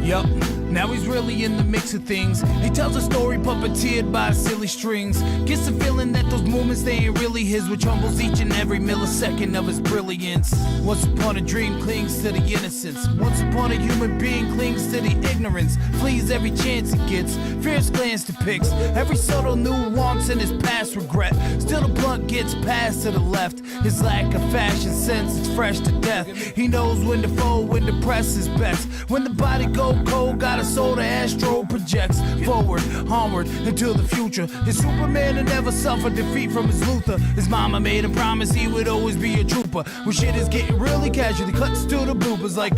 Yup, now he's really in the mix of things. He tells a story puppeteered by silly strings. Gets the feeling that those moments, they ain't really his, which humbles each and every millisecond of his brilliance. Once upon a dream clings to the innocence. Once upon a human being clings to the ignorance. Flees every chance he gets, fierce glance depicts every subtle nuance in his past regret. Still the blunt gets passed to the left. His lack of fashion sense is fresh to death. He knows when to fold, when to press his best. When the body go cold, got a soul the astro projects forward, onward, into the future. His Superman that never suffered defeat from his Luther. His mama made him promise he would always be a trooper. When shit is getting really casual, he cuts to the bloopers like,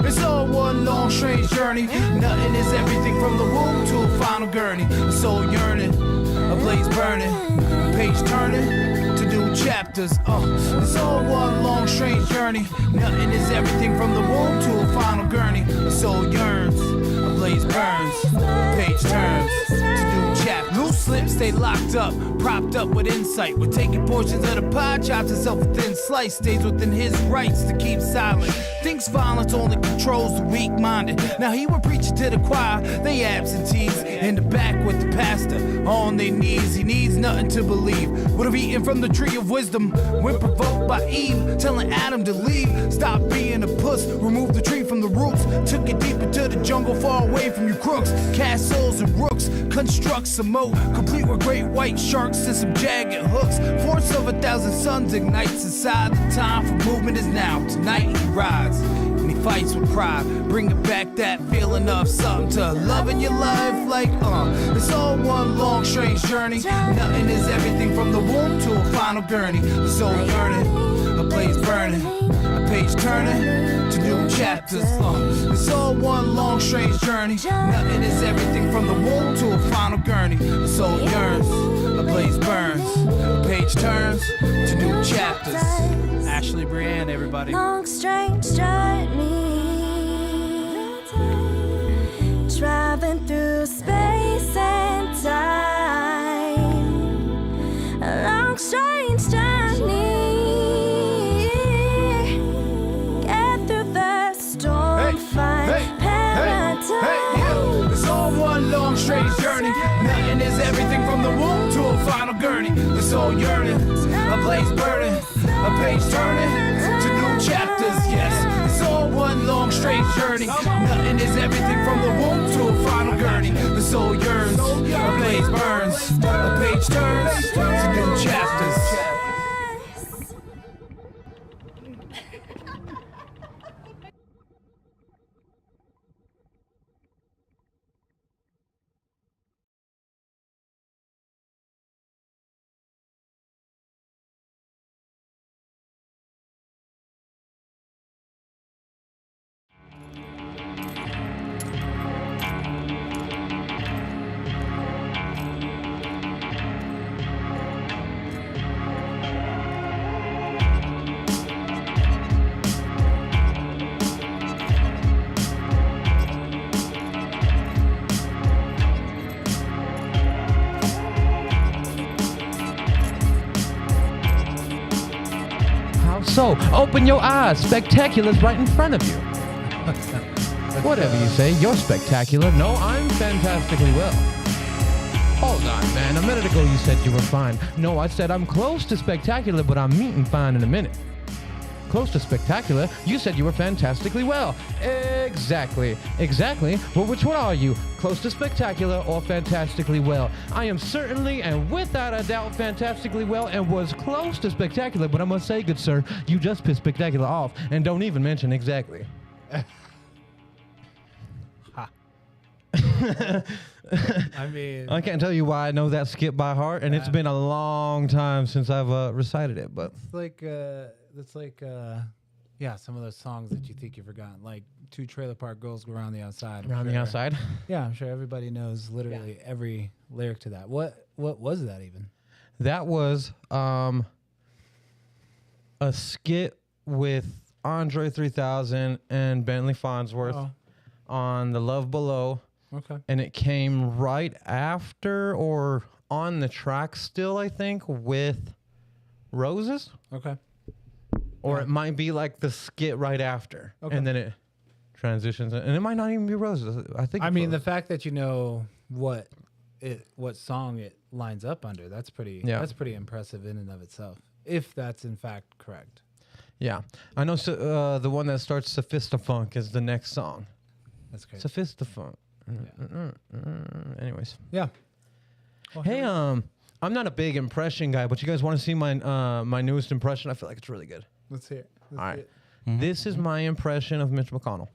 it's all one long strange journey. Nothing is everything from the womb to a final gurney. A soul yearning, a blaze burning, a page turning to new chapters. It's all one long strange journey. Nothing is everything from the womb to a final gurney. A soul yearns, a blaze burns, page turns to new chapters. Loose lips stay locked up, propped up with insight. We're taking portions of the pie, chops himself a thin slice. Stays within his rights to keep silent. Thinks violence only controls the weak-minded. Now he would preach it to the choir, they absentees. In the back with the pastor, on their knees. He needs nothing to believe. Would have eaten from the tree of wisdom when provoked by Eve, telling Adam to leave. Stop being a puss, remove the tree from the roots. Took it deep into the jungle, far away from you crooks. Cast souls and rooks, construct some moat, complete with great white sharks and some jagged hooks. Force of 1,000 suns ignites inside. The time for movement is now. Tonight he rides and he fights with pride, bringing back that feeling of something to loving your life like it's all one long strange journey. Nothing is everything from the womb to a final gurney. The soul yearning, a blaze burning, a page turning to new chapters. It's all one long strange journey. Nothing is everything from the womb to a final gurney. The soul yearns, a blaze burns, a page turns to new chapters. Ashley Brienne, everybody. Long strange journey, driving through space and time. A long strange journey, get through the storm, find paradise. Yeah. It's all one long strange journey. Nothing is everything from the womb to a final gurney. The soul yearning, a blaze burning, a page turning to new chapters. Yes, it's all one long strange journey. Nothing is everything from the womb to a final gurney. The soul yearns, a blaze burns, a page turns to new chapters. So, open your eyes. Spectacular's right in front of you. Whatever you say, you're spectacular. No, I'm fantastically well. Hold on, man. A minute ago you said you were fine. No, I said I'm close to spectacular, but I'm meeting fine in a minute. Close to spectacular? You said you were fantastically well. Exactly. Well, which one are you? Close to spectacular or fantastically well? I am certainly and without a doubt fantastically well and was close to spectacular, but I must say, good sir, you just pissed spectacular off and don't even mention exactly. I mean, I can't tell you why I know that skit by heart, and it's been a long time since I've recited it, but it's like yeah, some of those songs that you think you've forgotten, like Two Trailer Park Girls Go Around the Outside. The outside. Yeah, I'm sure everybody knows literally every lyric to that. What was that even? That was a skit with Andre 3000 and Bentley Farnsworth on The Love Below Okay. And it came right after or on the track still, I think, with Roses. Okay. Or it might be like the skit right after. Okay. And then it transitions. And it might not even be Roses. I think. I it's mean, the Roses. fact that you know what song it lines up under, that's pretty impressive in and of itself. If that's in fact correct. Yeah. I know the one that starts Sophistafunk is the next song. That's crazy. Sophistafunk. Anyways. Yeah. Well, Hey, I'm not a big impression guy, but you guys want to see my my newest impression? I feel like it's really good. let's hear it. All right. This is my impression of Mitch McConnell.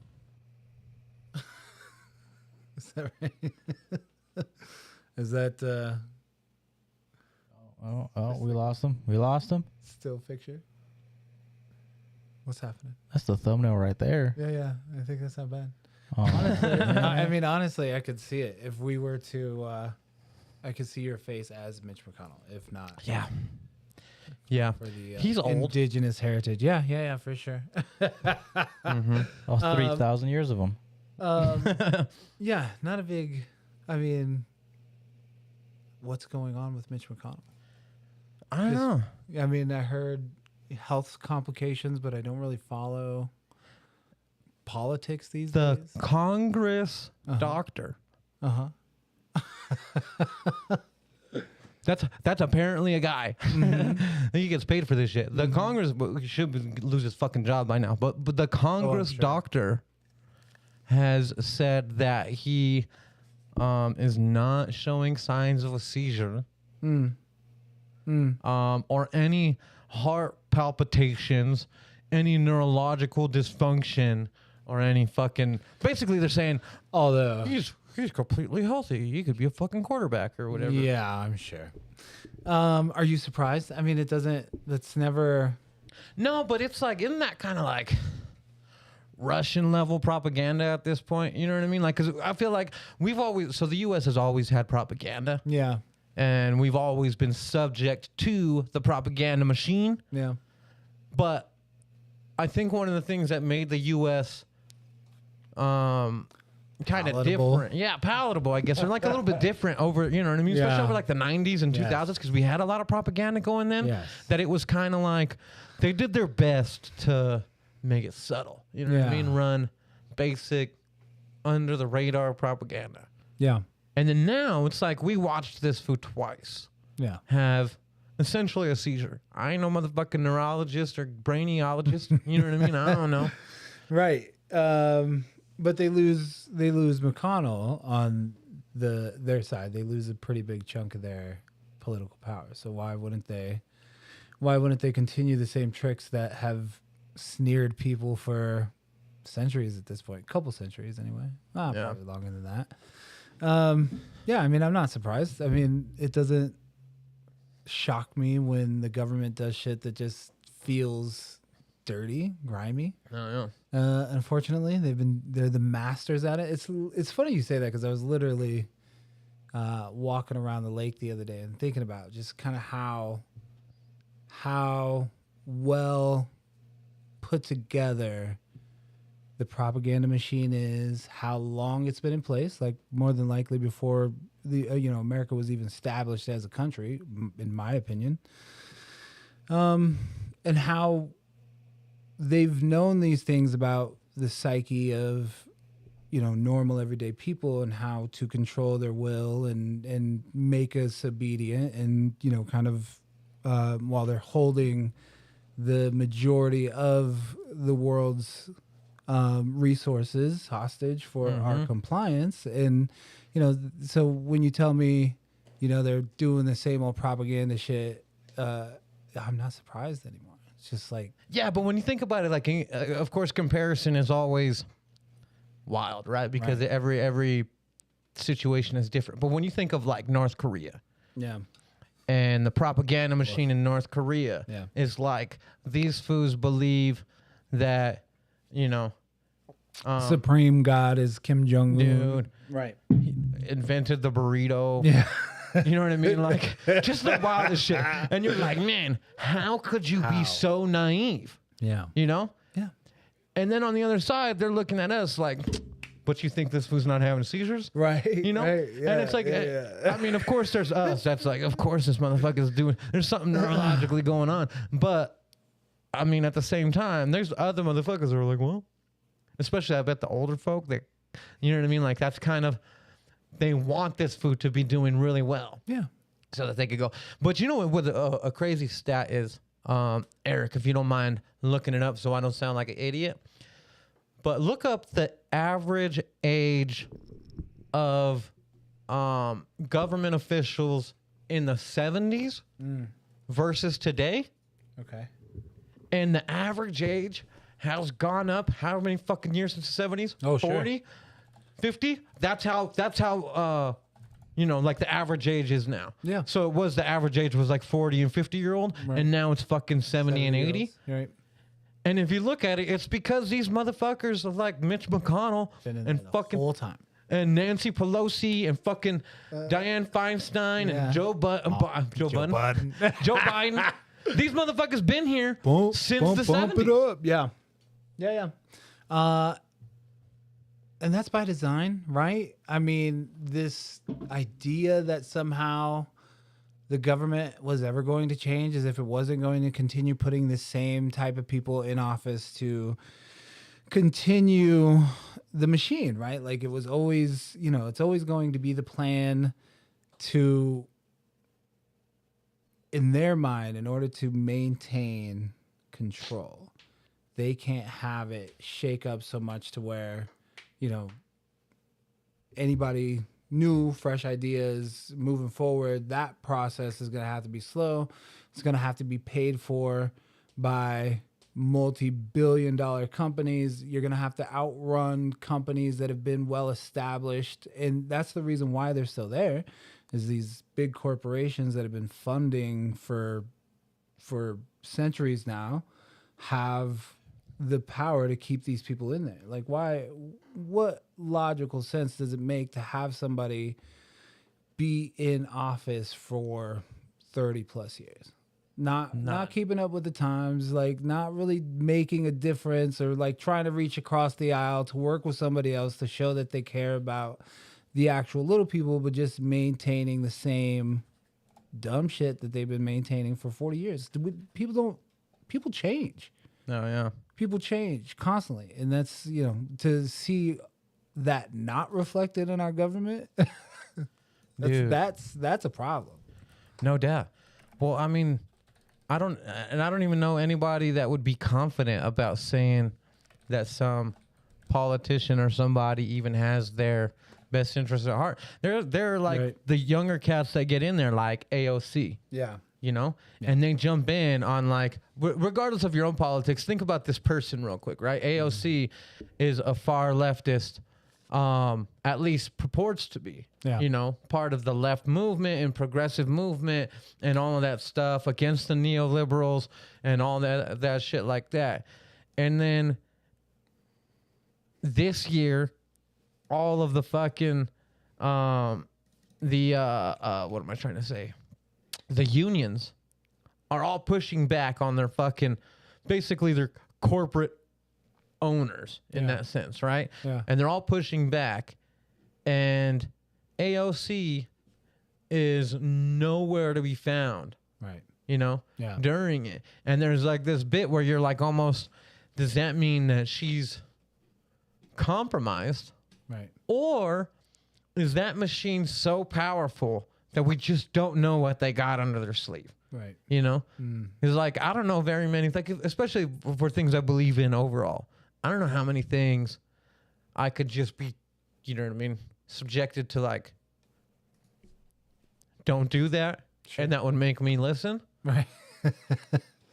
Is that right? Is that Oh, we lost him. We lost him. still picture? What's happening? That's the thumbnail right there. Yeah. I think that's not bad. Oh, I mean, honestly, I could see it. If we were to, I could see your face as Mitch McConnell. If not, Yeah. Yeah. for the He's old. indigenous heritage. Yeah, for sure. all 3,000 years of them. Yeah, not a big. I mean, what's going on with Mitch McConnell? I don't know. I mean, I heard health complications, but I don't really follow politics these The days. Congress doctor. Uh huh. That's apparently a guy. He gets paid for this shit. The Congress should lose his fucking job by now. But the Congress sure. doctor has said that he is not showing signs of a seizure. Or any heart palpitations, any neurological dysfunction, or any fucking. Basically, they're saying, Although, he's completely healthy. He could be a fucking quarterback or whatever. yeah, I'm sure. Are you surprised? I mean, it doesn't. That's never. No, but it's like, isn't that kind of like Russian level propaganda at this point? You know what I mean? Like, because I feel like so the U.S. has always had propaganda. Yeah. And we've always been subject to the propaganda machine. Yeah. But I think one of the things that made the U.S. kind of Palatable. different. Yeah, palatable, I guess. Or like a little bit different over, you know what I mean? Yeah. Especially over like the 90s and Yes. 2000s, because we had a lot of propaganda going then. Yes. That it was kind of like they did their best to make it subtle. You know what I Yeah. mean? Run basic, under the radar propaganda. Yeah. And then now it's like we watched this fool twice Yeah. have essentially a seizure. I ain't no motherfucking neurologist or brainiologist. You know what I mean? I don't know. Right. But they lose McConnell on their side. They lose a pretty big chunk of their political power. So why wouldn't they continue the same tricks that have sneered people for centuries at this point? Couple centuries anyway. Probably longer than that. Yeah, I mean, I'm not surprised. I mean, it doesn't shock me when the government does shit that just feels dirty, grimy. Oh, Unfortunately, they're the masters at it. It's funny you say that because I was literally walking around the lake the other day and thinking about just kind of how well put together the propaganda machine is, how long it's been in place, like more than likely before the America was even established as a country, in my opinion. And how they've known these things about the psyche of normal everyday people and how to control their will and make us obedient and kind of while they're holding the majority of the world's resources hostage for our compliance. And so when you tell me they're doing the same old propaganda shit, I'm not surprised anymore. It's just like, yeah, but when you think about it, like, of course, comparison is always wild, right? Because every situation is different. But when you think of like North Korea, yeah, and the propaganda machine in North Korea is like these fools believe that Supreme God is Kim Jong-un. dude Right. invented the burrito. Yeah. You know what I mean? Like, just the wildest shit. And you're like, man, how could you be so naive? Yeah. You know? Yeah. And then on the other side, they're looking at us like, but you think this food's not having seizures? Right. You know? Right, yeah, and it's like, yeah. I mean, of course there's us. That's like, of course this motherfucker's doing, there's something neurologically going on. But, I mean, at the same time, there's other motherfuckers that are like, well, especially I bet the older folk, that, you know what I mean? Like, that's kind of, they want this food to be doing really well. Yeah. So that they could go. But you know what a crazy stat is, Eric, if you don't mind looking it up so I don't sound like an idiot. But look up the average age of government officials in the 70s versus today. Okay. And the average age has gone up how many fucking years since the 70s? Oh, sure. 40? 50? That's how you know, like the average age is now. Yeah. So it was, the average age was like 40 and 50-year-old, Right. and now it's fucking 70 and 80. Right. And if you look at it, it's because these motherfuckers are like Mitch McConnell Been in and there the fucking whole time. and Nancy Pelosi and fucking Dianne Feinstein yeah. and Joe Biden. Joe Biden. These motherfuckers been here since the 70s. it up. Yeah. Yeah, yeah. And that's by design, right? I mean, this idea that somehow the government was ever going to change, as if it wasn't going to continue putting the same type of people in office to continue the machine, right? Like it was always, you know, it's always going to be the plan to, in their mind, in order to maintain control, they can't have it shake up so much to where, you know, anybody new, fresh ideas moving forward, that process is going to have to be slow. It's going to have to be paid for by multi-billion-dollar companies. You're going to have to outrun companies that have been well established. And that's the reason why they're still there, is these big corporations that have been funding for centuries now have the power to keep these people in there. Like, why? What logical sense does it make to have somebody be in office for 30 plus years, not keeping up with the times, like not really making a difference, or like trying to reach across the aisle to work with somebody else to show that they care about the actual little people, but just maintaining the same dumb shit that they've been maintaining for 40 years. People change. Oh, yeah. People change constantly, and that's, you know, to see that not reflected in our government, that's a problem. No doubt. Well, I mean, I don't even know anybody that would be confident about saying that some politician or somebody even has their best interest at heart. They're like Right. the younger cats that get in there, like AOC. Yeah. You know, and they jump in on like, regardless of your own politics, think about this person real quick, right? AOC is a far leftist, at least purports to be, you know, part of the left movement and progressive movement and all of that stuff against the neoliberals and all that shit like that. And then this year, all of the fucking, what am I trying to say? The unions are all pushing back on their fucking, basically their corporate owners in that sense, right? Yeah. And they're all pushing back, and AOC is nowhere to be found, Right. you know, Yeah. during it. And there's like this bit where you're like, almost, does that mean that she's compromised? Right. Or is that machine so powerful that we just don't know what they got under their sleeve? Right. You know? It's like, I don't know very many, like, especially for things I believe in overall. I don't know how many things I could just be, you know what I mean, subjected to, like, don't do that, and that would make me listen. Right.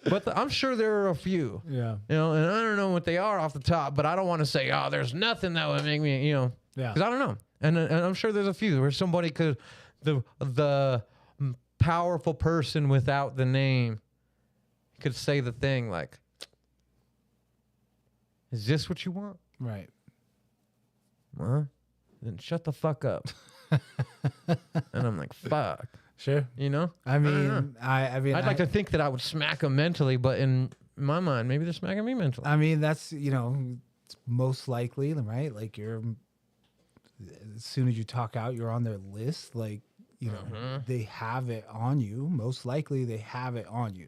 But I'm sure there are a few. Yeah. You know, and I don't know what they are off the top, but I don't want to say, oh, there's nothing that would make me, you know. Yeah. Because I don't know. And I'm sure there's a few where somebody could, the powerful person without the name could say the thing like, is this what you want? Right. Well, then shut the fuck up. And I'm like, fuck. Sure. You know? I mean, I'd like to think that I would smack them mentally, but in my mind, maybe they're smacking me mentally. I mean, that's, you know, it's most likely, right? Like, you're as soon as you talk out, you're on their list. Like, you know, they have it on you. Most likely they have it on you.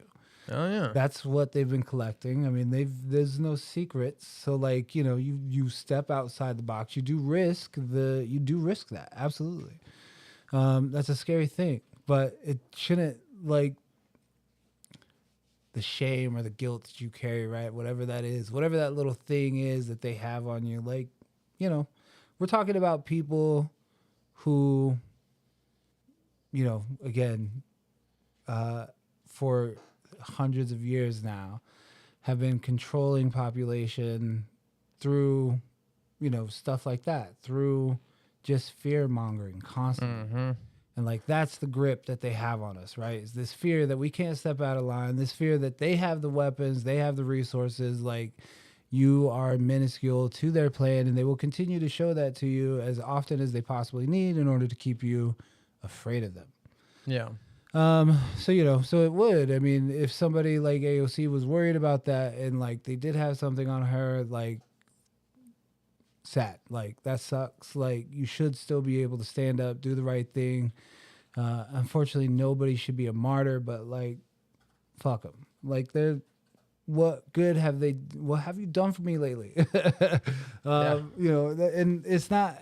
Oh yeah. That's what they've been collecting. I mean, there's no secrets. So like, you know, you step outside the box. You do risk that. Absolutely. That's a scary thing, but it shouldn't, like, the shame or the guilt that you carry, right? Whatever that is, whatever that little thing is that they have on you. Like, you know, we're talking about people who, you know, again, for hundreds of years now, have been controlling population through, you know, stuff like that, through just fear mongering constantly. And like, that's the grip that they have on us, right? Is this fear that we can't step out of line, this fear that they have the weapons, they have the resources, like, you are minuscule to their plan, and they will continue to show that to you as often as they possibly need in order to keep you afraid of them. Yeah. So, you know, so it would, I mean, if somebody like AOC was worried about that and like they did have something on her, like, sad, like, that sucks. Like, you should still be able to stand up, do the right thing. Unfortunately, nobody should be a martyr, but like, fuck them. Like, what have you done for me lately? You know, and it's not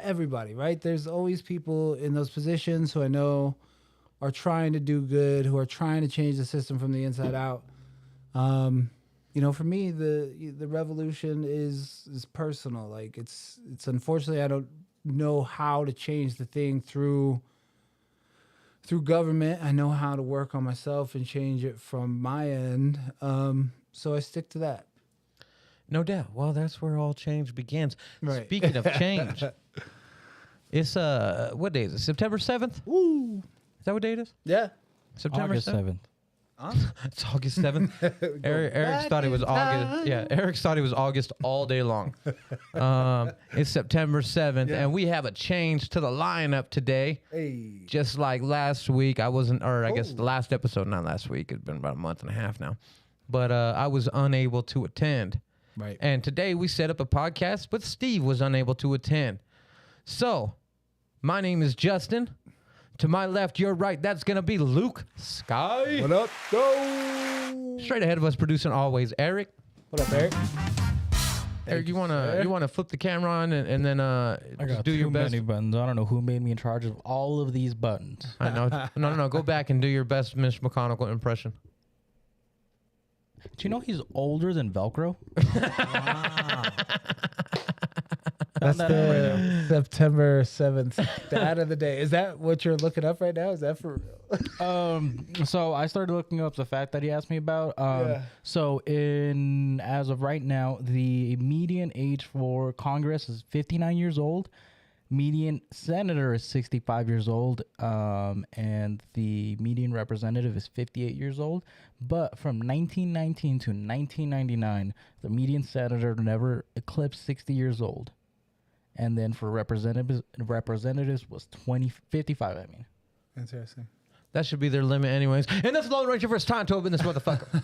everybody, right? There's always people in those positions who I know are trying to do good, who are trying to change the system from the inside out. You know, for me, the revolution is personal. Like, it's unfortunately, I don't know how to change the thing through government. I know how to work on myself and change it from my end. So I stick to that. No doubt. Well, that's where all change begins. Right. Speaking of change, it's what day is it? September 7th? Woo! Is that what day it is? Yeah. September August 7th. It's August 7th. Eric thought it was August. Yeah, Eric thought it was August all day long. It's September 7th, and we have a change to the lineup today. Hey. Just like last week, I wasn't, or I guess the last episode, not last week. It's been about a month and a half now. But I was unable to attend. Right. And today we set up a podcast, but Steve was unable to attend. So, my name is Justin. To my left, your right, that's going to be Luke Skyy. What up? Go. Straight ahead of us, producing always, Eric. What up, Eric? Eric, you wanna flip the camera on and then I just got do your too best. many buttons. I don't know who made me in charge of all of these buttons. I know. No. Go back and do your best Mitch McConnell impression. Do you know he's older than Velcro? That's the September 7th stat of the day. Is that what you're looking up right now? Is that for real? So I started looking up the fact that he asked me about. Yeah. So as of right now, the median age for Congress is 59 years old. Median senator is 65 years old, and the median representative is 58 years old. But from 1919 to 1999, the median senator never eclipsed 60 years old. And then for representatives was 55, I mean. Interesting. That should be their limit anyways. And that's Lone Ranger vs. Tonto in this motherfucker.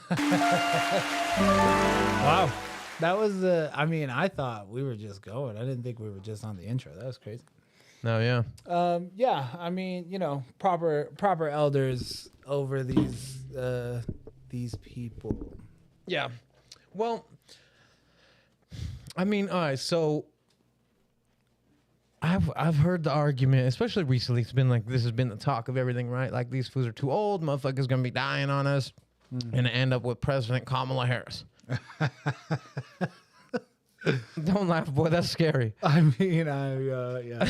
Wow. That was I thought we were just going. I didn't think we were just on the intro. That was crazy. No, yeah. Yeah, I mean, you know, proper elders over these people. Yeah. Well, I mean, all right, so I've heard the argument, especially recently. It's been like, this has been the talk of everything, right? Like, these fools are too old. Motherfuckers gonna be dying on us, and end up with President Kamala Harris. Don't laugh, boy. That's scary. I mean, yeah.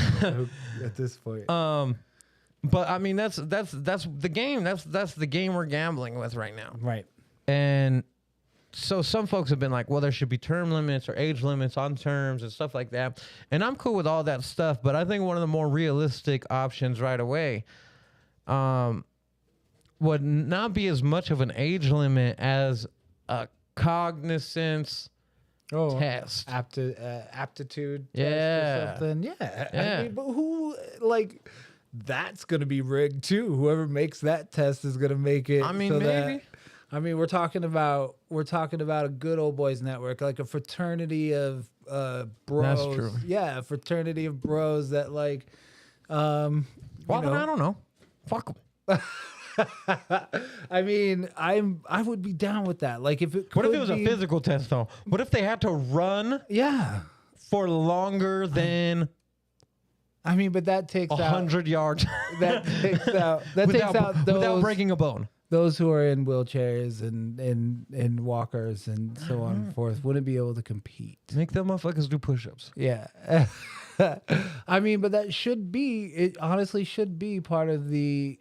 At this point, but I mean, that's the game. That's the game we're gambling with right now. right? And so some folks have been like, well, there should be term limits or age limits on terms and stuff like that. And I'm cool with all that stuff, but I think one of the more realistic options right away would not be as much of an age limit as a cognizance test. Aptitude Yeah. test or something. Yeah. Yeah. I mean, but who, like, that's going to be rigged too. Whoever makes that test is going to make it. I mean, so maybe. I mean, we're talking about a good old boys network, like a fraternity of bros. true. Yeah, a fraternity of bros that like. Well, then I don't know. Fuck 'em. I mean, I would be down with that. Like if it. What if could it was a be- physical test though? What if they had to run Yeah. for longer than I mean, but that takes out 100 yards that takes out that without, takes out those without breaking a bone? those who are in wheelchairs and walkers and so on and forth wouldn't be able to compete. Make them motherfuckers do push-ups. Yeah. I mean, but that should be, it honestly should be part of the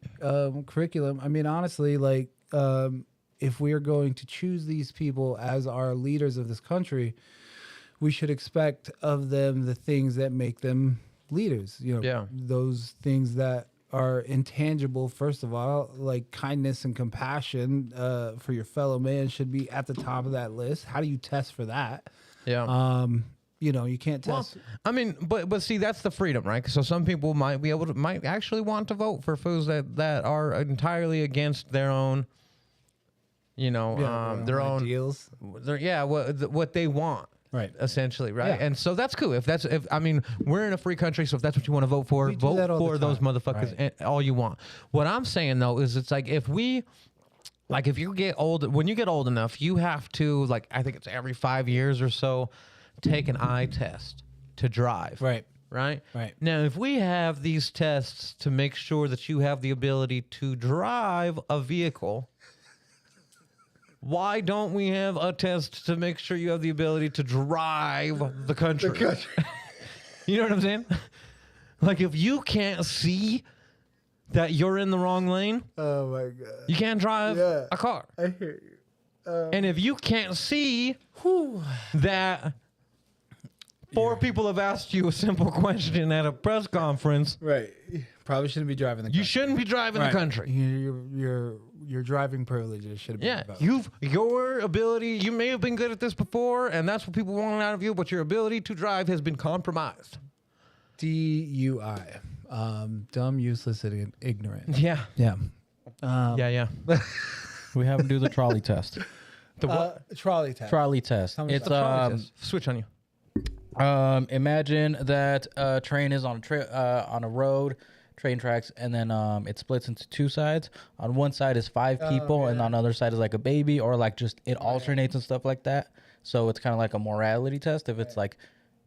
curriculum. I mean, honestly, like, if we are going to choose these people as our leaders of this country, we should expect of them the things that make them leaders. You know, Yeah. those things that are intangible, first of all, like kindness and compassion for your fellow man should be at the top of that list. How do you test for that? Yeah. You know, you can't Well, test. I mean, but see, that's the freedom, right? So some people might actually want to vote for foods that are entirely against their own, their own deals. what they want. Right. Essentially, right? Yeah. And so that's cool. I mean, we're in a free country, so if that's what you want to vote for, We do that vote all the for those time. motherfuckers Right. all you want. What I'm saying though is it's like if you get old, when you get old enough, you have to, like, I think it's every 5 years or so, take an eye test to drive. Right. Right? Right. Now, if we have these tests to make sure that you have the ability to drive a vehicle, why don't we have a test to make sure you have the ability to drive the country? You know what I'm saying? Like, if you can't see that you're in the wrong lane, Oh my god. you can't drive Yeah. a car. I hear you. And if you can't see that four people have asked you a simple question at a press conference, Right. Probably shouldn't be driving the country. you shouldn't be driving the country. Your driving privileges should have been Yeah, revoked. your ability, you may have been good at this before, and that's what people want out of you, but your ability to drive has been compromised. DUI. Dumb, useless, and ignorant. Yeah. Yeah. Yeah. We have to do the trolley test. The what? Trolley test. Trolley test. Tell me It's about Switch on you. imagine that a train is on a road, train tracks, and then it splits into two sides. On one side is five people, and on the other side is like a baby, or like just it alternates and stuff like that. So it's kind of like a morality test. If it's like,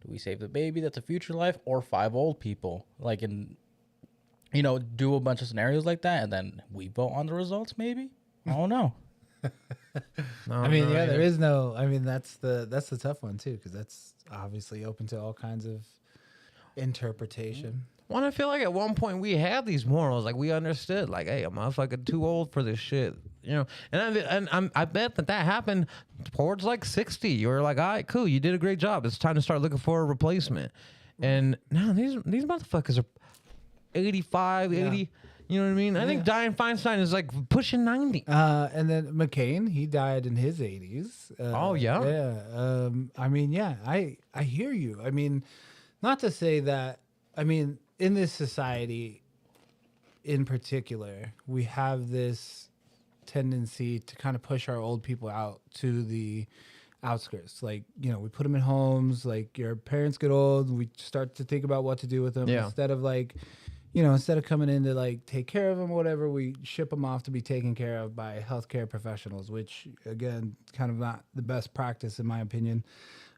do we save the baby that's a future life, or five old people? Like do a bunch of scenarios like that, and then we vote on the results. Maybe, I don't know. I mean, yeah, there is no. I mean, that's the tough one too, because that's obviously open to all kinds of interpretation. Well, I feel like at one point we had these morals, like we understood, like, hey, I'm motherfucking too old for this shit, And I bet that happened towards like 60. You were like, all right, cool, you did a great job. It's time to start looking for a replacement. And now these motherfuckers are 85, 80. You know what I mean? I think Dianne Feinstein is like pushing 90. And then McCain, he died in his 80s. Oh, yeah? Yeah. I mean, yeah, I hear you. I mean, not to say that, I mean, in this society in particular, we have this tendency to kind of push our old people out to the outskirts. Like, we put them in homes, like your parents get old, we start to think about what to do with them instead of like, instead of coming in to like take care of them or whatever, we ship them off to be taken care of by healthcare professionals, which again, kind of not the best practice in my opinion.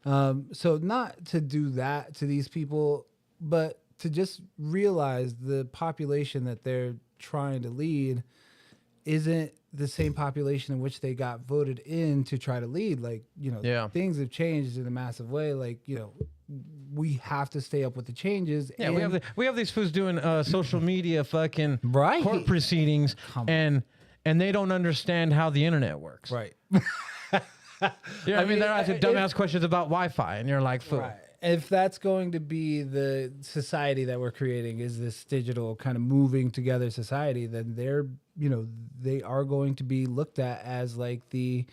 So not to do that to these people, but to just realize the population that they're trying to lead isn't the same population in which they got voted in to try to lead. Like, things have changed in a massive way. Like, we have to stay up with the changes. Yeah, we have these fools doing social media fucking Right. court proceedings, and they don't understand how the internet works. Right. I mean, they're asking dumbass questions about Wi-Fi, and you're like, fool. Right. If that's going to be the society that we're creating, is this digital kind of moving together society, then they are going to be looked at as like the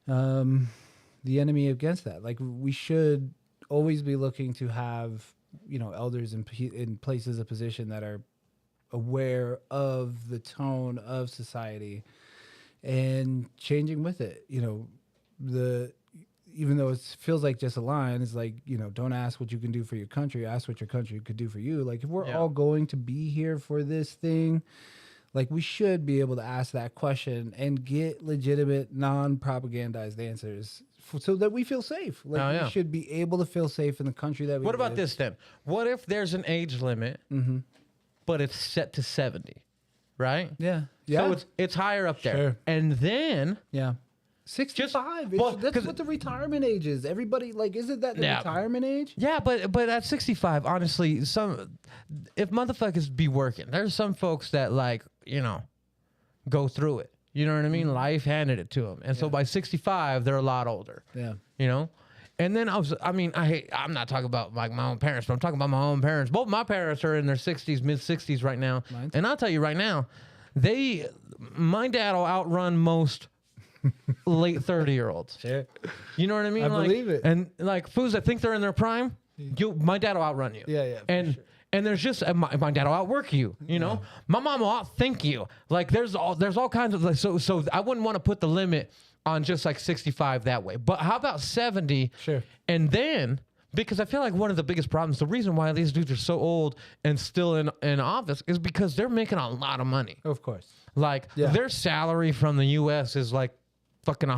enemy against that. Like, we should always be looking to have, elders in places of position that are aware of the tone of society and changing with it. even though it feels like just a line, it's like, don't ask what you can do for your country, ask what your country could do for you. Like, if we're all going to be here for this thing, like, we should be able to ask that question and get legitimate, non-propagandized answers so that we feel safe. Like, we should be able to feel safe in the country that we What live. about this then? What if there's an age limit, but it's set to 70, right? Yeah. So it's higher up there. Sure. And then... Yeah. 65. Well, That's what the retirement age is. Everybody, like, isn't that the retirement age? Yeah, but at 65, honestly, if motherfuckers be working, there's some folks that, like, go through it. You know what I mean? Life handed it to them. And so by 65, they're a lot older. Yeah. And then I'm not talking about like my own parents, but I'm talking about my own parents. Both my parents are in their 60s, mid 60s right now. And I'll tell you right now, my dad will outrun most late 30-year-olds. Sure. You know what I mean? I believe it. And like fools that think they're in their prime, my dad will outrun you. Yeah. And there's just my dad will outwork you. My mom will outthink you. Like there's all kinds of like so I wouldn't want to put the limit on just like 65 that way. But how about 70? Sure. And then because I feel like one of the biggest problems, the reason why these dudes are so old and still in office is because they're making a lot of money. Of course. Like their salary from the U.S. is like fucking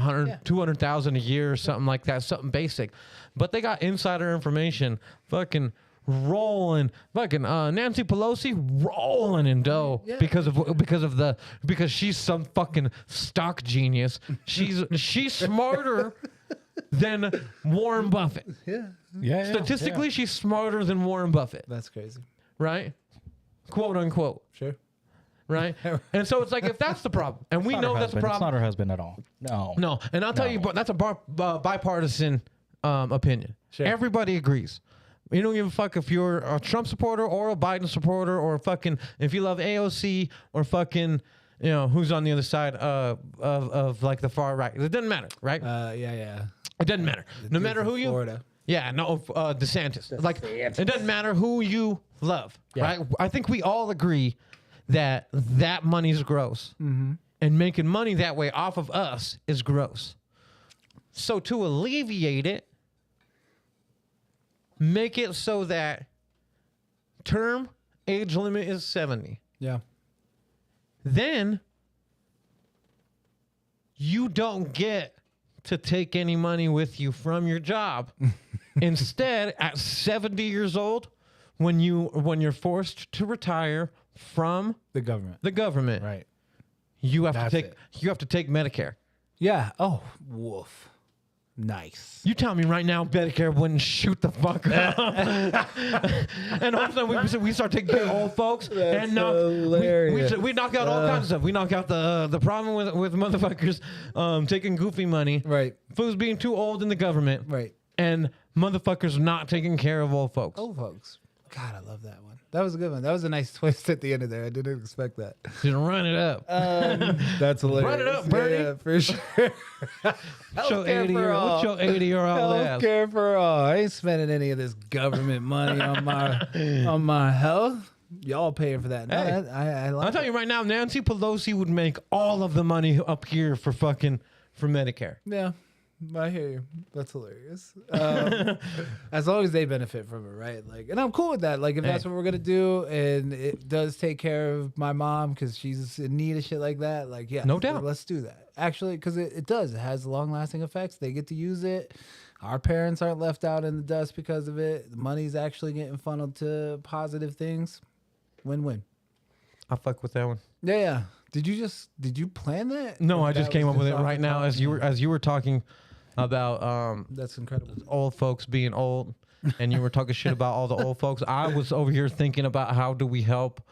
200,000 a year or something like that, something basic. But they got insider information, fucking rolling, fucking Nancy Pelosi rolling in dough because she's some fucking stock genius. She's smarter than Warren Buffett. Yeah. Statistically, she's smarter than Warren Buffett. That's crazy. Right? Quote unquote. Sure. Right? And so it's like, if that's the problem, and we know that's the problem. It's not her husband at all. No. And I'll tell you, that's a bipartisan opinion. Sure. Everybody agrees. You don't give a fuck if you're a Trump supporter or a Biden supporter or fucking if you love AOC or fucking who's on the other side of like the far right. It doesn't matter, right? Yeah. It doesn't matter. No matter who Florida. DeSantis. Like it doesn't matter who you love, right? I think we all agree that money's gross, and making money that way off of us is gross. So to alleviate it, make it so that term age limit is 70. Yeah. Then you don't get to take any money with you from your job. Instead, at 70 years old, when you're forced to retire from The government. right, you have to take Medicare. Yeah. Oh, woof. Nice. You tell me right now, Medicare wouldn't shoot the fuck up. And all of a sudden we start taking care of old folks. That's hilarious. We knock out all kinds of stuff. We knock out the problem with motherfuckers taking goofy money. Right. Fools being too old in the government. Right. And motherfuckers not taking care of old folks. Old folks. God, I love that one. That was a good one. That was a nice twist at the end of there. I didn't expect that. Just run it up. That's hilarious. Run it up, Bernie. Yeah, for sure. What's your 80-year-old ass? Healthcare for all. I ain't spending any of this government money on my health. Y'all paying for that. No, Hey, I like I'll tell you right now, Nancy Pelosi would make all of the money up here for Medicare. Yeah, I hear you. That's hilarious. As long as they benefit from it, right? Like, and I'm cool with that. Like, if that's what we're gonna do, and it does take care of my mom because she's in need of shit like that, like, yeah, No doubt. let's do that. Actually, because it does. It has long-lasting effects. They get to use it. Our parents aren't left out in the dust because of it. The money's actually getting funneled to positive things. Win-win. I fuck with that one. Yeah. Did you plan that? No, Or I just that came was up with it off right the now top? as you were talking about That's incredible. old folks being old, and you were talking shit about all the old folks. I was over here thinking about how do we help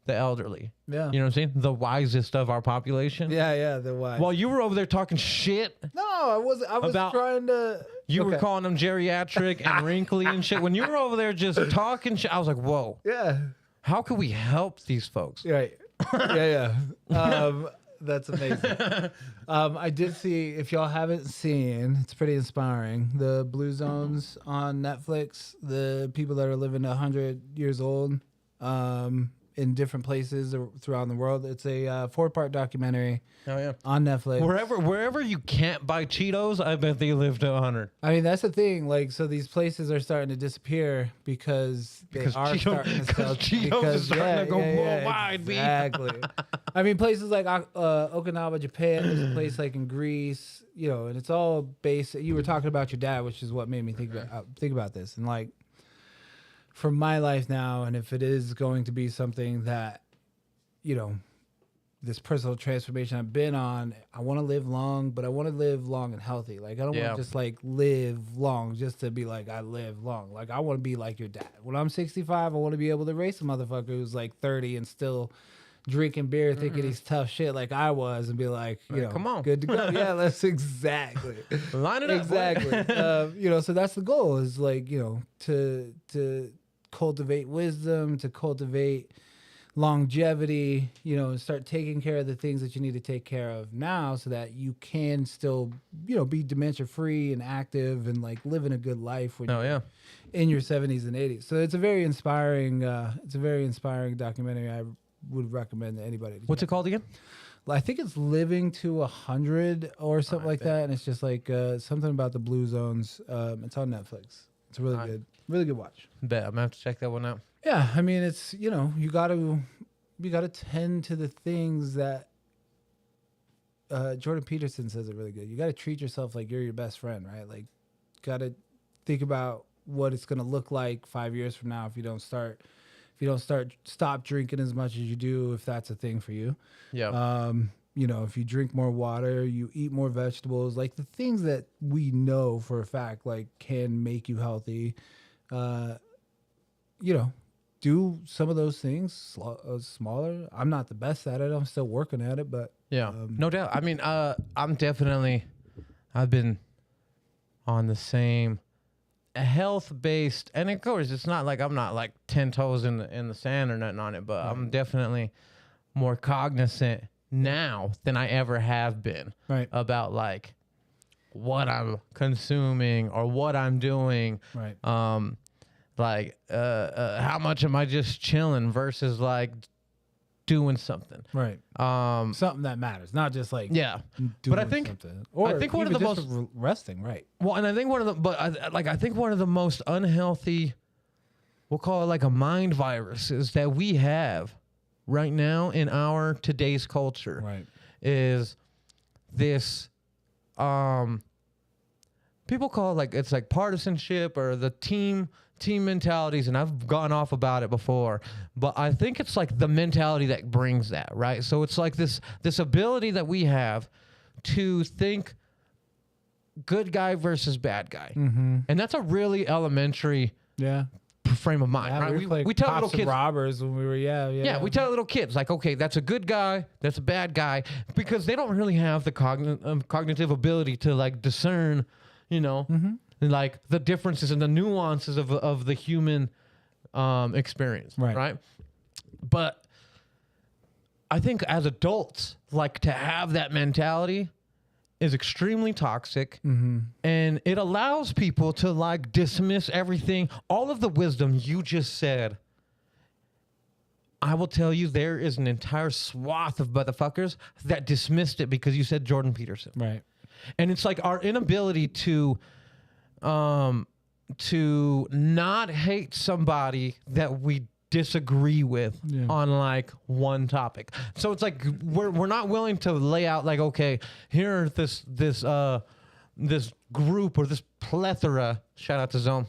the elderly. Yeah. You know what I'm saying? The wisest of our population. Yeah. The why? While you were over there talking shit, No, I wasn't. I was About- trying to. you were Okay. calling them geriatric and wrinkly and shit. When you were over there just talking shit, I was like, whoa, Yeah. how can we help these folks? Right. Yeah. That's amazing. I did see. If y'all haven't seen, it's pretty inspiring. The Blue Zones on Netflix. The people that are living 100 years old. in different places throughout the world. It's a 4-part documentary Oh yeah. on Netflix. Wherever you can't buy Cheetos, I bet they live to 100. I mean, that's the thing. Like, so these places are starting to disappear because they are starting to sell. Cheetos is starting to go worldwide. Exactly. I mean, places like Okinawa, Japan. There's a place like in Greece. You know, and it's all based. You were talking about your dad, which is what made me think about this. And like, for my life now, and if it is going to be something that, you know, this personal transformation I've been on, I want to live long, but I want to live long and healthy. Like, I don't want to just like live long just to be like, I live long. Like, I want to be like your dad. When I'm 65, I want to be able to race a motherfucker who's like 30 and still drinking beer, thinking he's tough shit like I was, and be like, you know, come on, good to go. Yeah, that's exactly. Line it up. Exactly. You know, so that's the goal, is like, you know, to cultivate wisdom, to cultivate longevity, you know, and start taking care of the things that you need to take care of now, so that you can still, you know, be dementia free and active and like living a good life when you're in your 70s and 80s. So it's a very inspiring documentary. I would recommend to anybody. What's it called again? I think it's Living to 100 or something like that, and it's just like something about the blue zones. It's on Netflix. It's really good watch. Bet I'm gonna have to check that one out. Yeah, I mean, it's, you know, you gotta tend to the things that Jordan Peterson says it really good. You gotta treat yourself like you're your best friend, right? Like, gotta think about what it's gonna look like 5 years from now if you don't stop drinking as much as you do, if that's a thing for you. Yeah. You know, if you drink more water, you eat more vegetables, like the things that we know for a fact, like, can make you healthy. You know, do some of those things smaller. I'm not the best at it. I'm still working at it, but yeah, no doubt. I mean, I've been on the same health-based, and of course, it's not like I'm not like 10 toes in the sand or nothing on it, but I'm definitely more cognizant now than I ever have been about like what I'm consuming or what I'm doing. Like how much am I just chilling versus like doing something. Something that matters, not just like doing but I think something. Or I think one of the most resting, Well, and I think one of the I think one of the most unhealthy, we'll call it like a mind viruses that we have right now in our today's culture is this people call it like, it's like partisanship or the team mentalities, and I've gone off about it before, but I think it's like the mentality that brings that, right? So it's like this ability that we have to think good guy versus bad guy, and that's a really elementary frame of mind, right? We tell little kids robbers when we were we tell little kids like, okay, that's a good guy, that's a bad guy, because they don't really have the cognitive ability to like discern, you know, like the differences and the nuances of the human experience, right? But I think as adults, like, to have that mentality is extremely toxic, and it allows people to like dismiss everything, all of the wisdom you just said. I will tell you, there is an entire swath of motherfuckers that dismissed it because you said Jordan Peterson, and it's like our inability to not hate somebody that we disagree with on like one topic. So it's like we're not willing to lay out like, okay, here this group or this plethora. Shout out to Zone.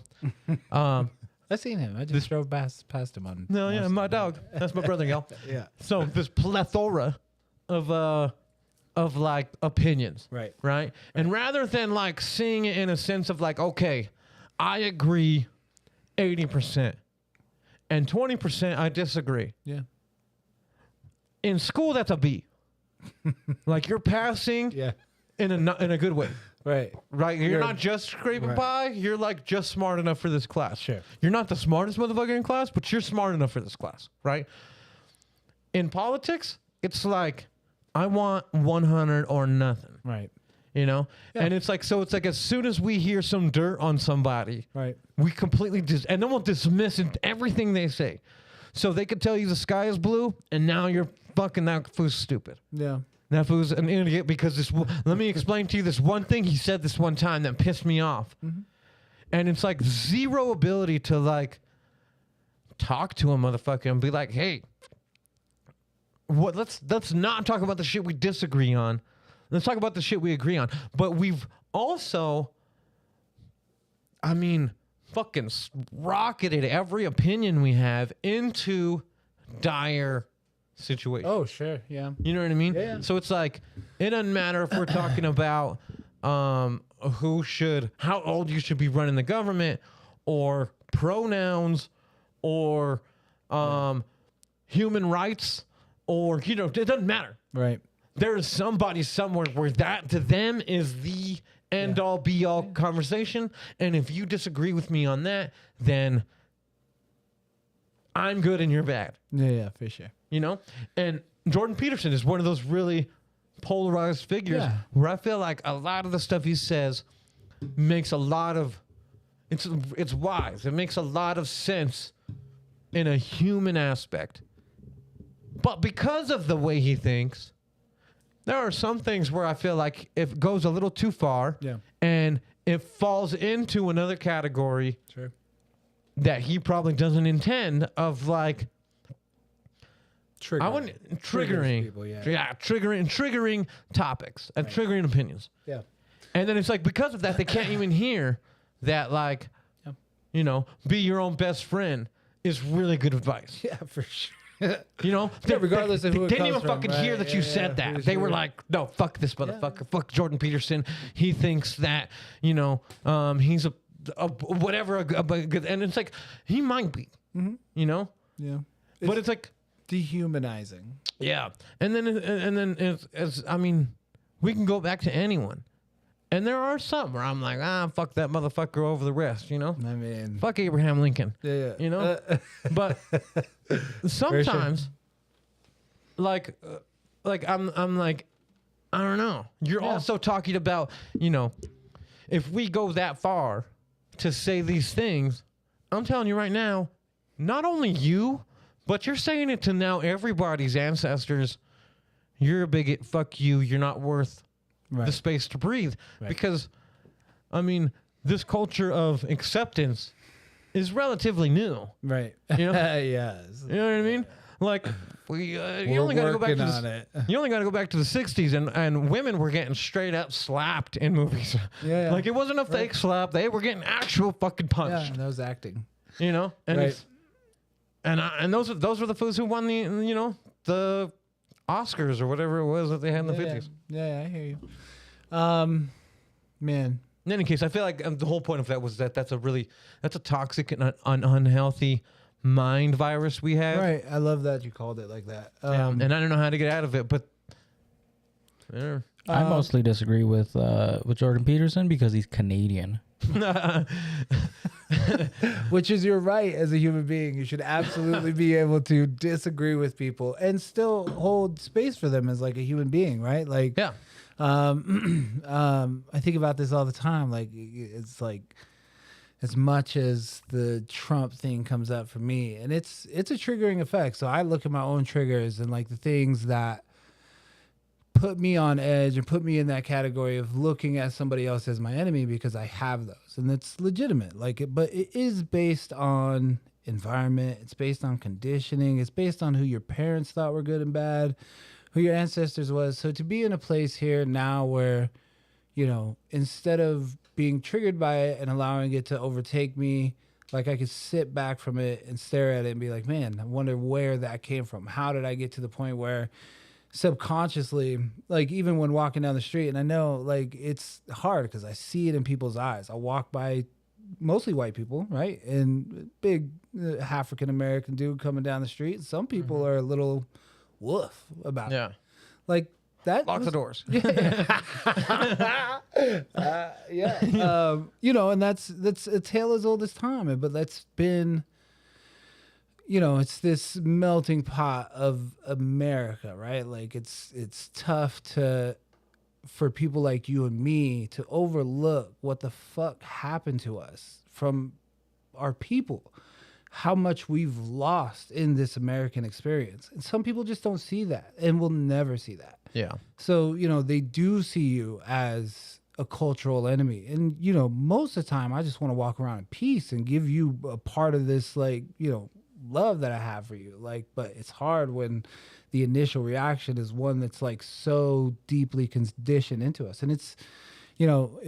I've seen him. I just drove past him on. No, yeah, my dog. That's my brother, y'all. So this plethora of like opinions, right? And rather than like seeing it in a sense of like, okay, I agree 80%. And 20% I disagree. In school, that's a B. Like, you're passing in a good way. Right. You're not just scraping by. You're like just smart enough for this class. You're not the smartest motherfucker in class, but you're smart enough for this class, right? In politics, it's like, I want 100 or nothing. You know? And it's like, so it's like as soon as we hear some dirt on somebody, we completely and then we'll dismiss everything they say. So they could tell you the sky is blue, and now you're fucking that fool's stupid. Yeah. That fool's an idiot because this. Let me explain to you this one thing he said this one time that pissed me off, and it's like zero ability to like talk to a motherfucker and be like, hey, what? Let's not talk about the shit we disagree on. Let's talk about the shit we agree on. But we've also, I mean, fucking rocketed every opinion we have into dire situations. Oh, sure. Yeah. You know what I mean? Yeah. So it's like, it doesn't matter if we're talking about how old you should be running the government, or pronouns, or human rights, or, you know, it doesn't matter. Right. There is somebody somewhere where that to them is the end all be all conversation. And if you disagree with me on that, then I'm good and you're bad. Yeah, for sure. You know? And Jordan Peterson is one of those really polarized figures where I feel like a lot of the stuff he says makes a lot of it's wise. It makes a lot of sense in a human aspect. But because of the way he thinks, there are some things where I feel like it goes a little too far, and it falls into another category that he probably doesn't intend of, like, triggering people, triggering topics and triggering opinions. Yeah. And then it's like, because of that, they can't even hear that, like, you know, be your own best friend is really good advice. Yeah, for sure. You know, regardless of who it they didn't comes even fucking from, hear right? that you said that. They were like, no, fuck this motherfucker. Fuck Jordan Peterson. He thinks that, you know, he's a whatever, a good, and it's like, he might be, you know? Yeah. But it's like dehumanizing. Yeah. And then it's I mean, we can go back to anyone. And there are some where I'm like, fuck that motherfucker over the rest, you know? I mean, fuck Abraham Lincoln. Yeah. You know? But sometimes, like I'm like, I don't know. You're also talking about, you know, if we go that far to say these things, I'm telling you right now, not only you, but you're saying it to now everybody's ancestors. You're a bigot. Fuck you. You're not worth the space to breathe. Because, I mean, this culture of acceptance is relatively new. Right. You know? Yes. You know what I mean? Like, you only got to go back to you only got to go back to the 60s, and women were getting straight up slapped in movies. Yeah. Like, it wasn't a fake slap. They were getting actual fucking punched. Yeah, that was acting. You know? And it's, and those were the fools who won the, you know, the Oscars or whatever it was that they had in the 50s. Yeah, I hear you. Man. In any case, I feel like the whole point of that was that's a toxic and unhealthy mind virus we have. Right. I love that you called it like that. And I don't know how to get out of it, but I mostly disagree with Jordan Peterson because he's Canadian. Which is your right as a human being. You should absolutely be able to disagree with people and still hold space for them as like a human being, right? Like, yeah. I think about this all the time. Like, it's like, as much as the Trump thing comes up for me, and it's a triggering effect. So I look at my own triggers and like the things that put me on edge and put me in that category of looking at somebody else as my enemy, because I have those, and it's legitimate. Like, but it is based on environment. It's based on conditioning. It's based on who your parents thought were good and bad, who your ancestors was. So to be in a place here now where, you know, instead of being triggered by it and allowing it to overtake me, like, I could sit back from it and stare at it and be like, man, I wonder where that came from. How did I get to the point where subconsciously, like, even when walking down the street, and I know, like, it's hard because I see it in people's eyes. I walk by mostly white people, right? And big African-American dude coming down the street. Some people are a little woof about it. Like, that lock the doors. You know, and that's a tale as old as time, but that's been, you know, it's this melting pot of America, right? Like, it's tough for people like you and me to overlook what the fuck happened to us from our people. how much we've lost in this American experience. And some people just don't see that and will never see that. Yeah. So, you know, they do see you as a cultural enemy. And, you know, most of the time I just want to walk around in peace and give you a part of this, like, you know, love that I have for you. Like, but it's hard when the initial reaction is one that's like so deeply conditioned into us. And it's, you know,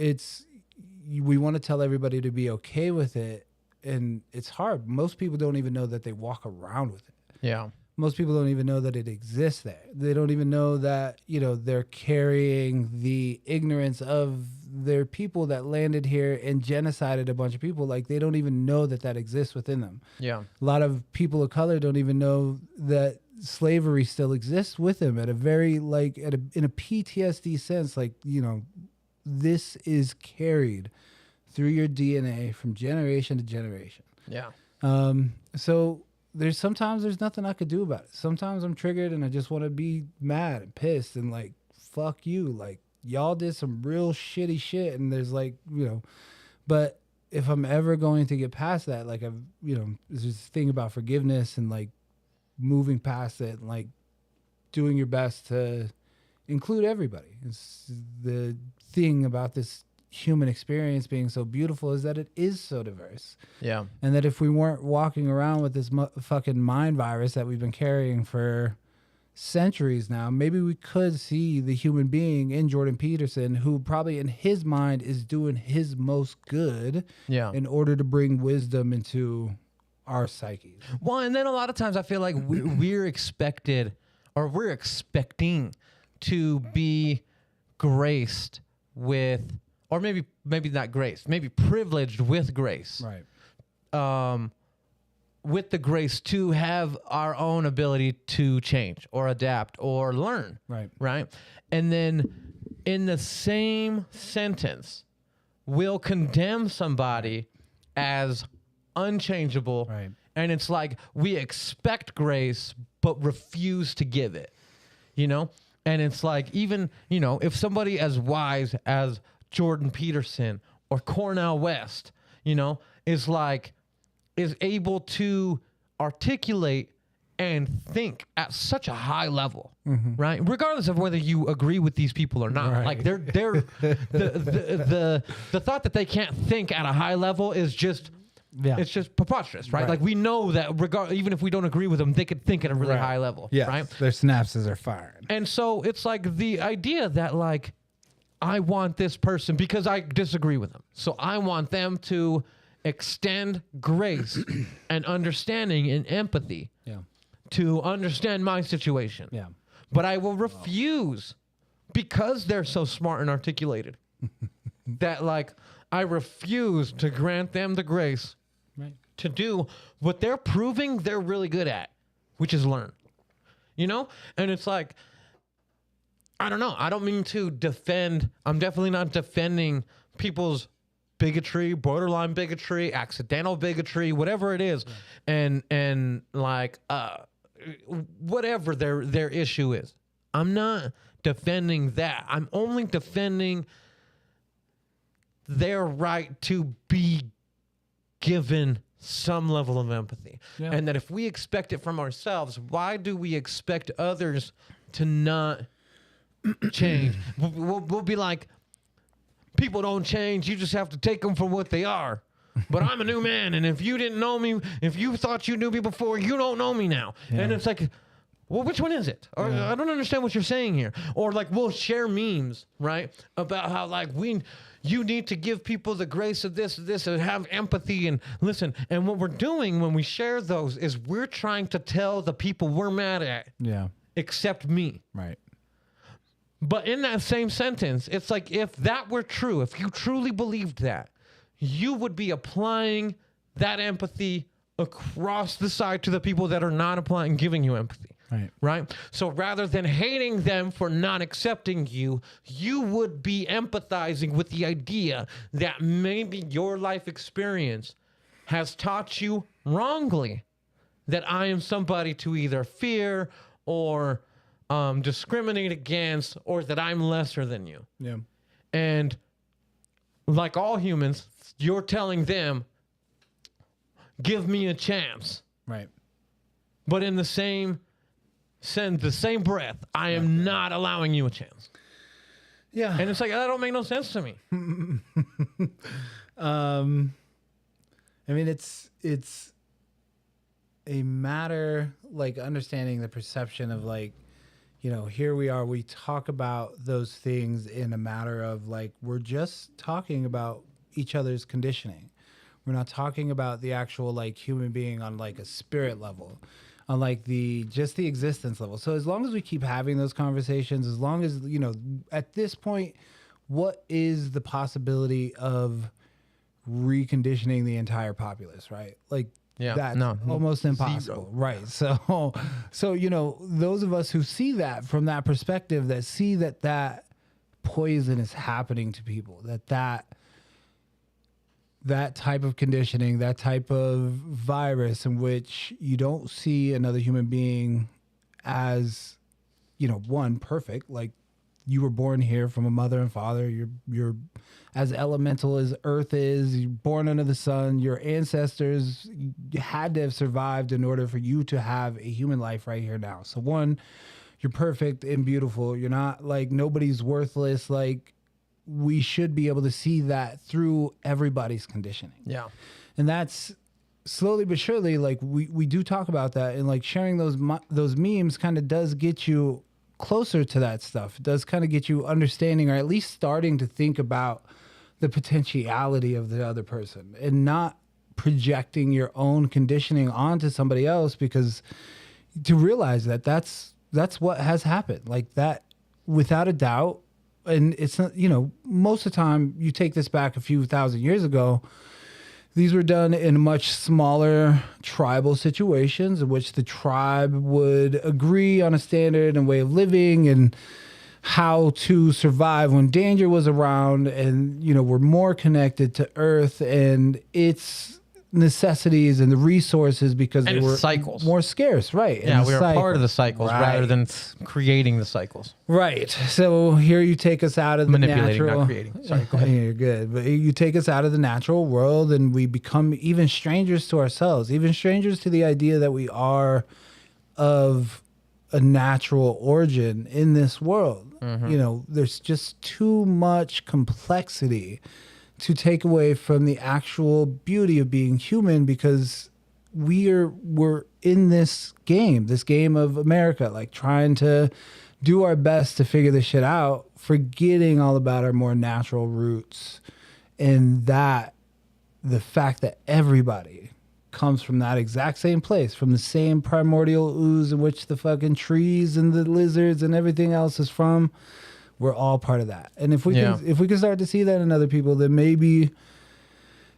we want to tell everybody to be okay with it. And it's hard. Most people don't even know that they walk around with it. Yeah. Most people don't even know that it exists there. They don't even know that, you know, they're carrying the ignorance of their people that landed here and genocided a bunch of people. Like, they don't even know that that exists within them. Yeah. A lot of people of color don't even know that slavery still exists with them at a very, like, in a PTSD sense. Like, you know, this is carried through your DNA from generation to generation. Yeah. So sometimes there's nothing I could do about it. Sometimes I'm triggered and I just want to be mad and pissed and like, fuck you. Like, y'all did some real shitty shit. And there's like, you know, but if I'm ever going to get past that, like, you know, there's this thing about forgiveness and like moving past it and like doing your best to include everybody. It's the thing about this human experience being so beautiful is that it is so diverse. Yeah. And that if we weren't walking around with this fucking mind virus that we've been carrying for centuries now, maybe we could see the human being in Jordan Peterson, who probably in his mind is doing his most good in order to bring wisdom into our psyches. Well, and then a lot of times I feel like we're expecting to be graced with, or maybe not grace, maybe privileged with grace. Right. With the grace to have our own ability to change or adapt or learn. Right. Right. And then in the same sentence, we'll condemn somebody as unchangeable. Right. And it's like we expect grace, but refuse to give it, you know? And it's like, even, you know, if somebody as wise as Jordan Peterson or Cornel West, you know, is able to articulate and think at such a high level, right? Regardless of whether you agree with these people or not. Right. Like the thought that they can't think at a high level is just, it's just preposterous, right? Like, we know that even if we don't agree with them, they could think at a really high level, right? Their synapses are firing. And so it's like the idea that, like, I want this person because I disagree with them. So I want them to extend grace and understanding and empathy to understand my situation. Yeah. But I will refuse, because they're so smart and articulated, that, like, I refuse to grant them the grace to do what they're proving they're really good at, which is learn. You know? And it's like, I don't know. I don't mean to defend. I'm definitely not defending people's bigotry, borderline bigotry, accidental bigotry, whatever it is. And like, whatever their issue is. I'm not defending that. I'm only defending their right to be given some level of empathy. And that if we expect it from ourselves, why do we expect others to not change? We'll be like, people don't change. You just have to take them for what they are. But I'm a new man, and if you didn't know me, if you thought you knew me before, you don't know me now. And it's like, well, which one is it? Or I don't understand what you're saying here. Or like, we'll share memes, right, about how, like, you need to give people the grace of this, and have empathy and listen. And what we're doing when we share those is we're trying to tell the people we're mad at, accept me. Right. But in that same sentence, it's like, if that were true, if you truly believed that, you would be applying that empathy across the side to the people that are not applying, giving you empathy. Right. So rather than hating them for not accepting you, you would be empathizing with the idea that maybe your life experience has taught you wrongly that I am somebody to either fear or discriminate against, or that I'm lesser than you. Yeah. And like all humans, you're telling them, give me a chance. Right. But in the same breath, I am not allowing you a chance. Yeah. And it's like, that don't make no sense to me. I mean, it's a matter like understanding the perception of like, you know, here we are, we talk about those things in a matter of like, we're just talking about each other's conditioning. We're not talking about the actual like human being on like a spirit level, on like just the existence level. So as long as we keep having those conversations, as long as, you know, at this point, what is the possibility of reconditioning the entire populace, right? Like, that's almost impossible. Zero. Right. So, you know, those of us who see that from that perspective, that see that poison is happening to people, that type of conditioning, that type of virus in which you don't see another human being as, you know, one, perfect, like you were born here from a mother and father, you're as elemental as earth is, you're born under the sun, your ancestors had to have survived in order for you to have a human life right here now. So one, you're perfect and beautiful. You're not like, nobody's worthless. Like, we should be able to see that through everybody's conditioning. Yeah. And that's slowly but surely, like we do talk about that, and like sharing those memes kind of does get you closer to that stuff. It does kind of get you understanding, or at least starting to think about the potentiality of the other person and not projecting your own conditioning onto somebody else, because to realize that that's what has happened, like that, without a doubt. And it's not, you know, most of the time you take this back a few thousand years ago, these were done in much smaller tribal situations in which the tribe would agree on a standard and way of living and how to survive when danger was around, and, you know, we're more connected to earth and its necessities and the resources because And they were cycles. more scarce, right? Yeah, And we are cycle. part of the cycles rather than creating the cycles. Right. So here you take us out of the Manipulating, natural. not creating. Sorry, go ahead. You're good. But you take us out of the natural world and we become even strangers to ourselves, even strangers to the idea that we are of a natural origin in this world. You know, there's just too much complexity to take away from the actual beauty of being human, because we're in this game of America, like trying to do our best to figure this shit out, forgetting all about our more natural roots, and that the fact that everybody comes from that exact same place, from the same primordial ooze in which the fucking trees and the lizards and everything else is from. We're all part of that. And if we can start to see that in other people, then maybe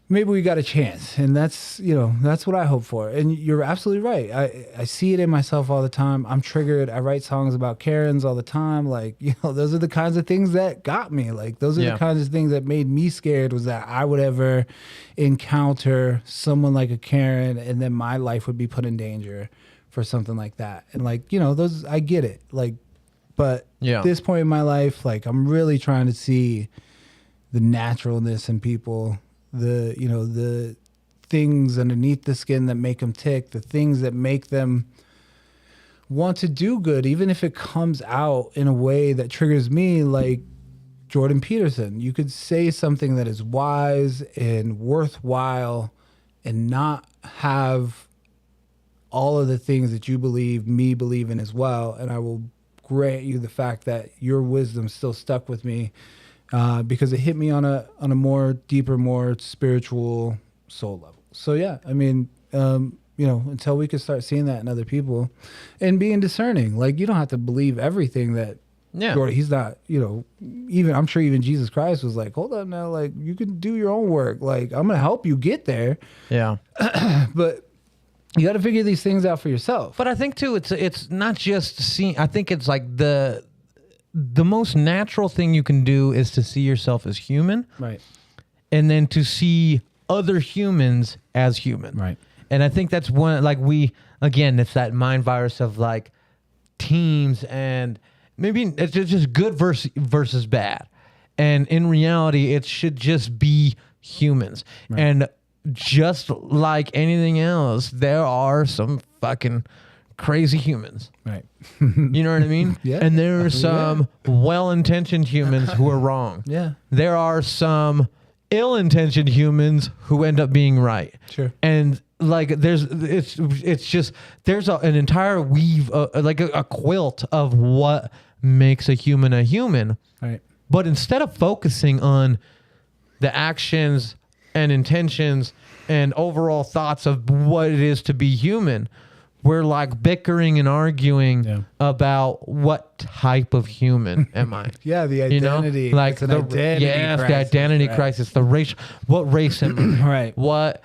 we got a chance. And that's, you know, that's what I hope for. And you're absolutely right. I see it in myself all the time. I'm triggered. I write songs about Karens all the time. Like, you know, those are the kinds of things that got me. Like, those are the kinds of things that made me scared, was that I would ever encounter someone like a Karen and then my life would be put in danger for something like that. And like, you know, I get it. Like, but at this point in my life, like, I'm really trying to see the naturalness in people, the things underneath the skin that make them tick, the things that make them want to do good, even if it comes out in a way that triggers me, like Jordan Peterson. You could say something that is wise and worthwhile and not have all of the things that you believe in as well. And I will grant you the fact that your wisdom still stuck with me, because it hit me on a more deeper, more spiritual soul level. So yeah, I mean, you know, until we can start seeing that in other people and being discerning, like, you don't have to believe everything that Jordan, he's not, you know, even, I'm sure even Jesus Christ was like, hold on now, like, you can do your own work. Like, I'm going to help you get there. Yeah. But you got to figure these things out for yourself. But I think too, it's not just seeing. I think it's like the most natural thing you can do is to see yourself as human, Right. and then to see other humans as human, Right. And I think that's one. Like, it's that mind virus of like teams, and maybe it's just good versus bad, and in reality, it should just be humans. Right. And just like anything else, there are some fucking crazy humans. Right. You know what I mean? Yeah. And there are some well-intentioned humans who are wrong. Yeah. There are some ill-intentioned humans who end up being right. Sure. And like it's just there's an entire weave, like a quilt of what makes a human. Right. But instead of focusing on the actions and intentions and overall thoughts of what it is to be human, we're like bickering and arguing about what type of human am I? Yeah, the identity. You know? Like it's an the identity crisis, the identity right. crisis, the race. What race am I? Right. What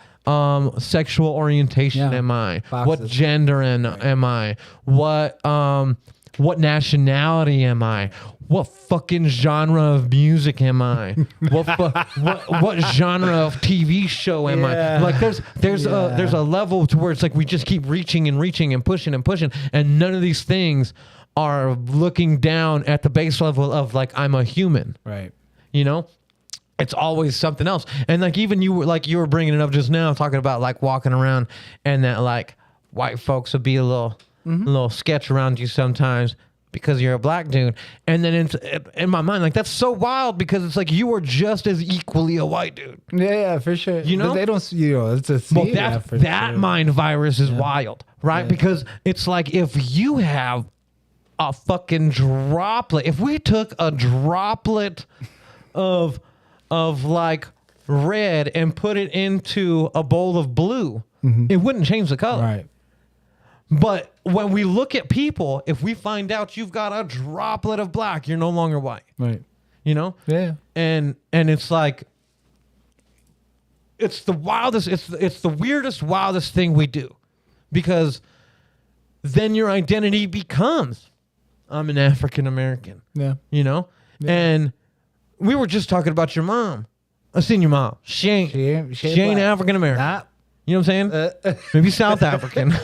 sexual orientation am I? Boxes. What gender am I? What nationality am I? What fucking genre of music am I? what genre of TV show am I? Like there's a level to where it's like we just keep reaching and reaching and pushing, and none of these things are looking down at the base level of like I'm a human. Right. You know? It's always something else. And like even you were bringing it up just now, talking about like walking around and that like white folks would be a little sketch around you sometimes because you're a black dude. And then in my mind, like that's so wild because it's like you are just as equally a white dude. Yeah, for sure. You know? But they don't, it's a Well, scene, that mind virus is wild, right? Because it's like if you have a fucking droplet, if we took a droplet of like red and put it into a bowl of blue, it wouldn't change the color. Right. But when we look at people, if we find out you've got a droplet of black, you're no longer white. Right. You know? Yeah. And it's like it's the wildest, it's the weirdest, wildest thing we do. Because then your identity becomes I'm an African American. Yeah. You know? Yeah. And we were just talking about your mom. I seen your mom. She ain't African American. You know what I'm saying? Maybe South African. You know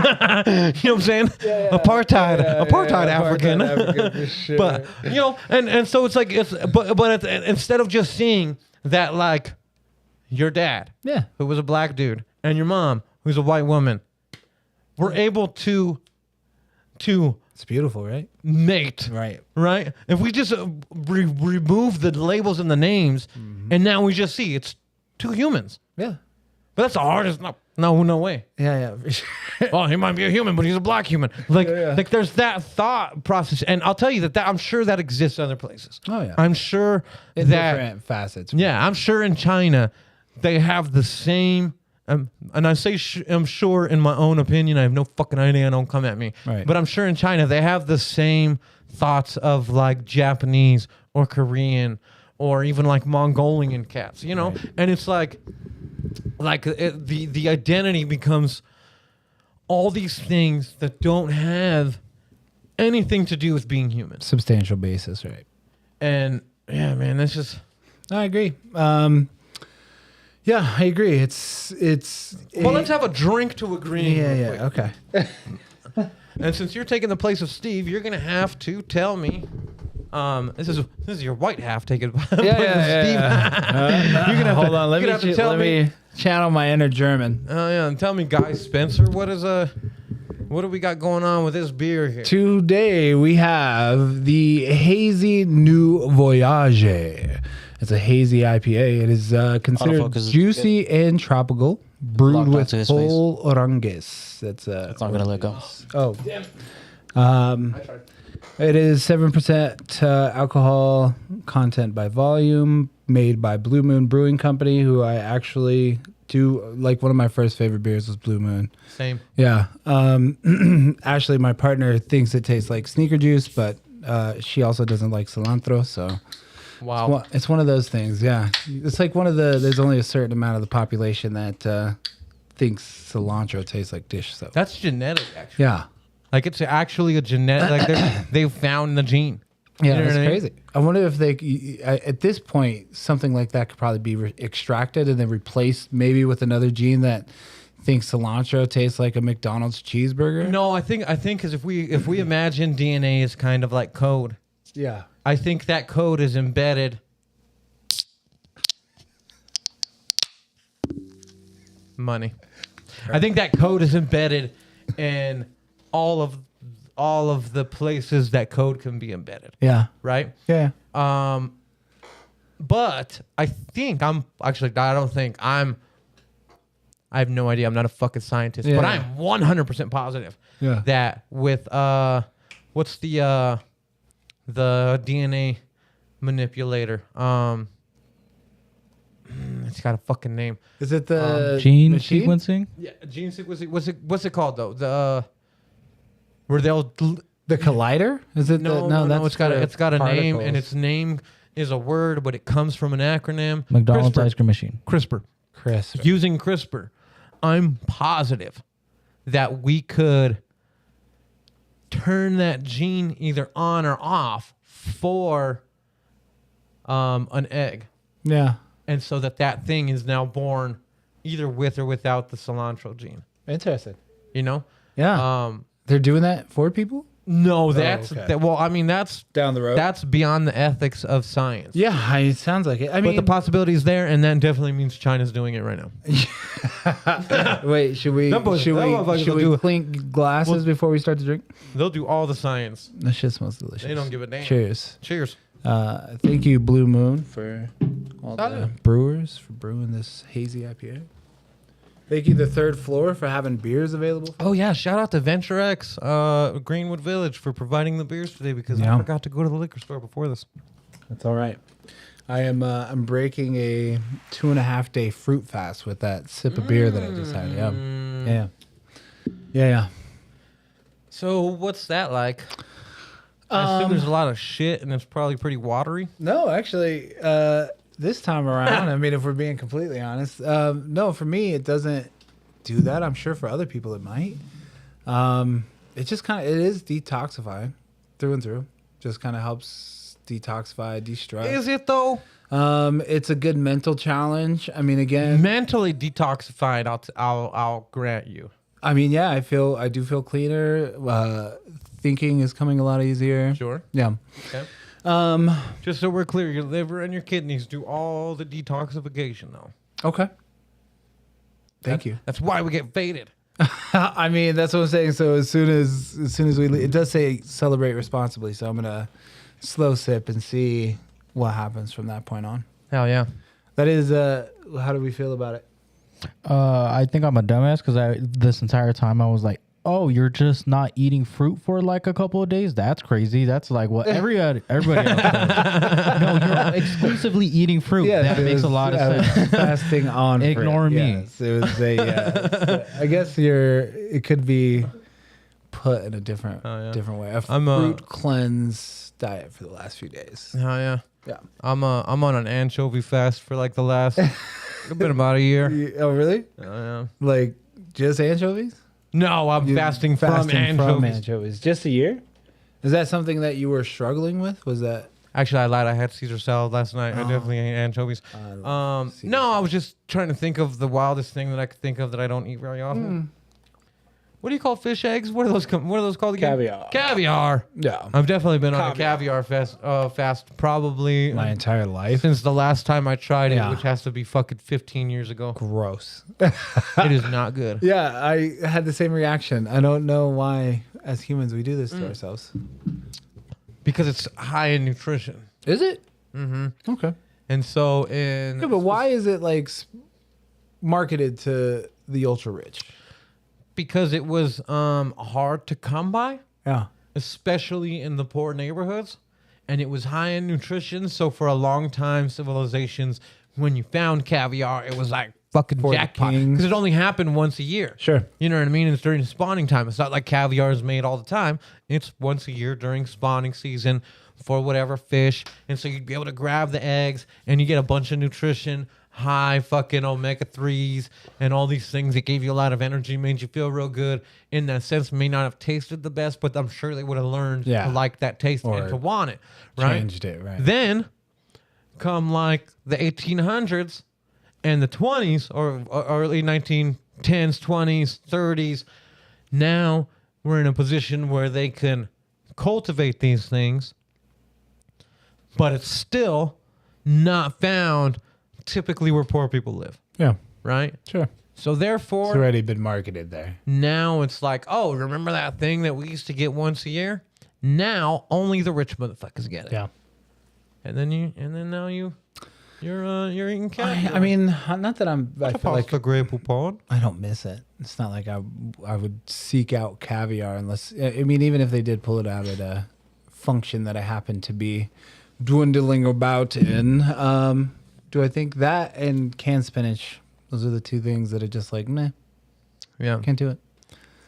what I'm saying? Apartheid African. African sure. But you know, and so it's like but instead of just seeing that like your dad, who was a black dude, and your mom, who's a white woman, we're able to it's beautiful, right? Mate. Right? If we just remove the labels and the names, and now we just see it's two humans. Yeah. But that's the hardest. No way. Yeah. Oh, he might be a human, but he's a black human. Like there's that thought process. And I'll tell you that I'm sure that exists other places. Oh, yeah. I'm sure In that... different facets. Yeah, I'm sure in China, they have the same... and I say I'm sure in my own opinion. I have no fucking idea. Don't come at me. Right. But I'm sure in China they have the same thoughts of like Japanese or Korean or even like Mongolian cats, you know? Right. And it's like the identity becomes all these things that don't have anything to do with being human. Substantial basis, right? And yeah, man, that's just... I agree. Yeah, I agree. It's. Well, let's have a drink to agree. Yeah. Okay. And since you're taking the place of Steve, you're gonna have to tell me. This is your white half taking the place of Steve. You're gonna hold on. Let me channel my inner German. Oh yeah, and tell me, Guy Spencer, what do we got going on with this beer here? Today we have the Hazy New Voyage. It's a hazy IPA. It is considered juicy and tropical, brewed with whole oranges. That's not gonna let go. Oh, it is 7% alcohol content by volume, made by Blue Moon Brewing Company, who I actually do like. One of my first favorite beers was Blue Moon. Same. Yeah. Actually, my partner thinks it tastes like sneaker juice, but she also doesn't like cilantro, so. Wow. It's one of those things, yeah. It's like there's only a certain amount of the population that thinks cilantro tastes like dish soap. That's genetic, actually. Yeah. Like it's actually a genetic, like they've found the gene. Yeah, you know that's what I mean? crazy. I wonder if at this point, something like that could probably be extracted and then replaced maybe with another gene that thinks cilantro tastes like a McDonald's cheeseburger. No, I think because if we imagine DNA is kind of like code. Yeah. I think that code is embedded Money. I think that code is embedded in all of the places that code can be embedded. Yeah. Right? Yeah. But I think I have no idea. I'm not a fucking scientist, Yeah. but I'm 100% positive Yeah. that with what's the DNA manipulator? It's got a fucking name. Is it the Gene machine? sequencing. Yeah, gene sequencing. What's it called though? The where they'll The collider? Is it no, that's it's got a name, and particles. its name is a word, but it comes from an acronym. McDonald's CRISPR. ice cream machine. CRISPR. crisp. Using CRISPR, I'm positive that we could turn that gene either on or off for an egg, Yeah. and so that thing is now born either with or without the cilantro gene. Interesting. You know? Yeah. They're doing that for people? No, that's okay. that. Well, I mean, that's Down the road. that's beyond the ethics of science. Yeah, it sounds like it. I But mean, the possibility is there, and that definitely means China's doing it right now. wait, should we That motherfuckers will do- clink glasses before we start to drink? They'll do all the science. That shit smells delicious. They don't give a damn. Cheers. Cheers. Thank you, Blue Moon, for all the Salud. brewers for brewing this hazy IPA. Thank you, the Third Floor, for having beers available. Oh yeah, shout out to Venture X, Greenwood Village for providing the beers today because Yeah. I forgot to go to the liquor store before this. That's all right. I am. I'm breaking a 2.5 day fruit fast with that sip of beer that I just had. Yeah. Yeah. So what's that like? I assume there's a lot of shit and it's probably pretty watery. No, actually, this time around, I mean, if we're being completely honest, no, for me, it doesn't do that. I'm sure for other people it might. It just it is detoxifying through and through. Just kind of helps detoxify, de-stress. Is it though? It's a good mental challenge. I mean, again, Mentally detoxified, I'll grant you. I mean, yeah, I do feel cleaner. Thinking is coming a lot easier. Sure. Yeah. Okay. Just so we're clear, your liver and your kidneys do all the detoxification though. Okay. Thank you. That's why we get faded. I mean, that's what I'm saying. So as soon as we leave, it does say celebrate responsibly. So I'm gonna slow sip and see what happens from that point on. Hell yeah. That is, how do we feel about it? I think I'm a dumbass because this entire time I was like, oh, you're just not eating fruit for like a couple of days? That's crazy. That's like what everybody else does. No, you're exclusively eating fruit. That makes a lot of sense. Fasting on fruit. Ignore me. Yes, it was a. I guess it could be put in a different way. A fruit cleanse diet for the last few days. Hell yeah. Yeah. I'm on an anchovy fast for like the last it's been about a year. Oh really? Yeah. Like just anchovies? No, I'm fasting from anchovies. Just a year? Is that something that you were struggling with? Was that? Actually, I lied. I had Caesar salad last night. I definitely ate anchovies. No, I was just trying to think of the wildest thing that I could think of that I don't eat very often. What do you call fish eggs? What are those called again? Caviar. Caviar. Yeah. I've definitely been on a caviar fast probably My entire life. since the last time I tried it, Yeah. which has to be fucking 15 years ago. Gross. It is not good. Yeah, I had the same reaction. I don't know why, as humans, we do this to ourselves. Because it's high in nutrition. Is it? Mm-hmm. Okay. And so Yeah, but why is it like marketed to the ultra rich? Because it was hard to come by, Yeah. especially in the poor neighborhoods, and it was high in nutrition. So for a long time, civilizations, when you found caviar, it was like fucking For the jackpot kings. because it only happened once a year. Sure. You know what I mean? It's during spawning time. It's not like caviar is made all the time. It's once a year during spawning season for whatever fish. And so you'd be able to grab the eggs and you get a bunch of nutrition, high fucking omega-3s and all these things that gave you a lot of energy, made you feel real good. In that sense, may not have tasted the best, but I'm sure they would have learned to like that taste Or and to want it. Right? Changed it, right. Then come like the 1800s and the 20s or early 1910s, 20s, 30s. Now we're in a position where they can cultivate these things, but it's still not found typically where poor people live, Yeah. right? Sure. So therefore, It's already been marketed there. now it's like, oh, remember that thing that we used to get once a year? Now only the rich motherfuckers get it. Yeah. And then now you're eating caviar. I mean, not that I feel like grapple pod. I don't miss it. It's not like I would seek out caviar unless, I mean, even if they did pull it out at a function that I happen to be dwindling about in, do I think that and canned spinach, those are the two things that are just like, meh, Yeah, can't do it.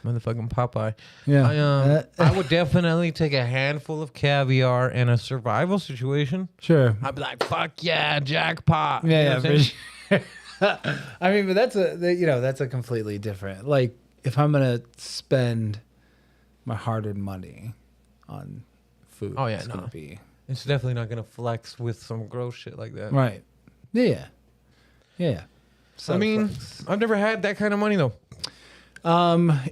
motherfucking Popeye. Yeah. I would definitely take a handful of caviar in a survival situation. Sure. I'd be like, fuck yeah, jackpot. You know Yeah, what I'm for saying? sure. I mean, but that's a completely different. Like, if I'm gonna spend my hard-earned money on food, Oh, yeah, it's no. gonna be It's definitely not gonna flex with some gross shit like that. right. Yeah, yeah. So I mean, I've never had that kind of money though.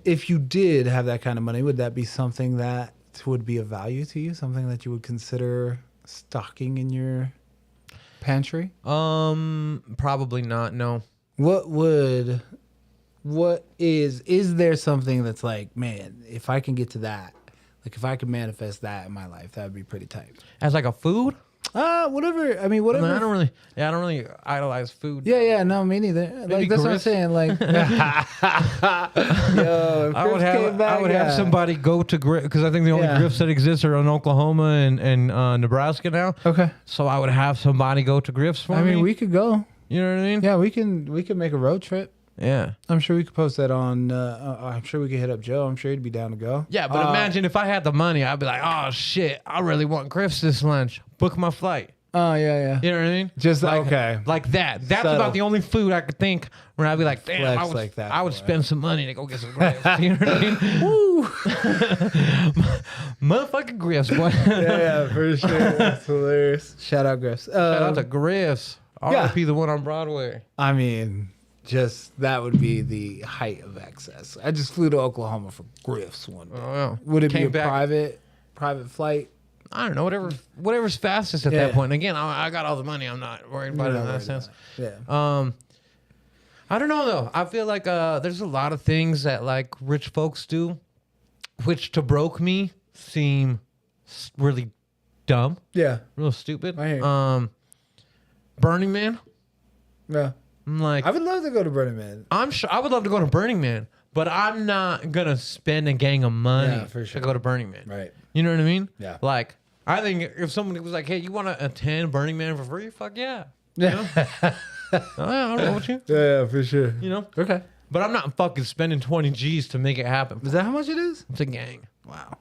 if you did have that kind of money, would that be something that would be of value to you? Something that you would consider stocking in your pantry? Probably not. No. Is there something that's like, man, if I can get to that, like if I could manifest that in my life, that would be pretty tight. As like a food? Whatever. I mean, No, whatever. I don't really idolize food. Yeah, no, me neither. Like that's what I'm grits. saying. Like, yo, if I would Griff's came have back, yeah. somebody go to Griff because I think the only Yeah. Griffs that exist are in Oklahoma and Nebraska now. Okay. So I would have somebody go to Griff's for I me. mean, we could go. You know what I mean? Yeah, we can make a road trip. Yeah. I'm sure we could post that on. I'm sure we could hit up Joe. I'm sure he'd be down to go. Yeah, but imagine if I had the money, I'd be like, oh shit, I really want Griff's this lunch. Book my flight. Oh yeah. You know what I mean? Just like, okay. Like that. That's Subtle. about the only food I could think where I'd be like, damn, Flex I would, like that I would for it. spend some money to go get some Griff's. You know what I mean? Woo. Motherfucking Griff's, boy. Yeah, for sure. That's hilarious. Shout out Griff's. Shout out to Griff's. yeah. RIP the one on Broadway. I mean, just that would be the height of excess. I just flew to Oklahoma for Griff's one day. Oh, yeah. Would it Came be a back- private flight? I don't know, whatever's fastest at Yeah. that point. Again, I got all the money. I'm not worried about it in that sense. Yeah. I don't know though. I feel like there's a lot of things that like rich folks do, which to broke me seem really dumb, Yeah. real stupid. I hear you. Burning Man. Yeah. I'm like, I would love to go to Burning Man. I'm sure I would love to go to Burning Man, but I'm not gonna spend a gang of money Yeah, for sure. to go to Burning Man. Right. You know what I mean? Yeah. Like, I think if somebody was like, "Hey, you want to attend Burning Man for free?" Fuck yeah. You know? I'll roll with you. Yeah, for sure. You know. Okay. But I'm not fucking spending 20 G's to make it happen. Is that how much it is? It's a gang. Wow.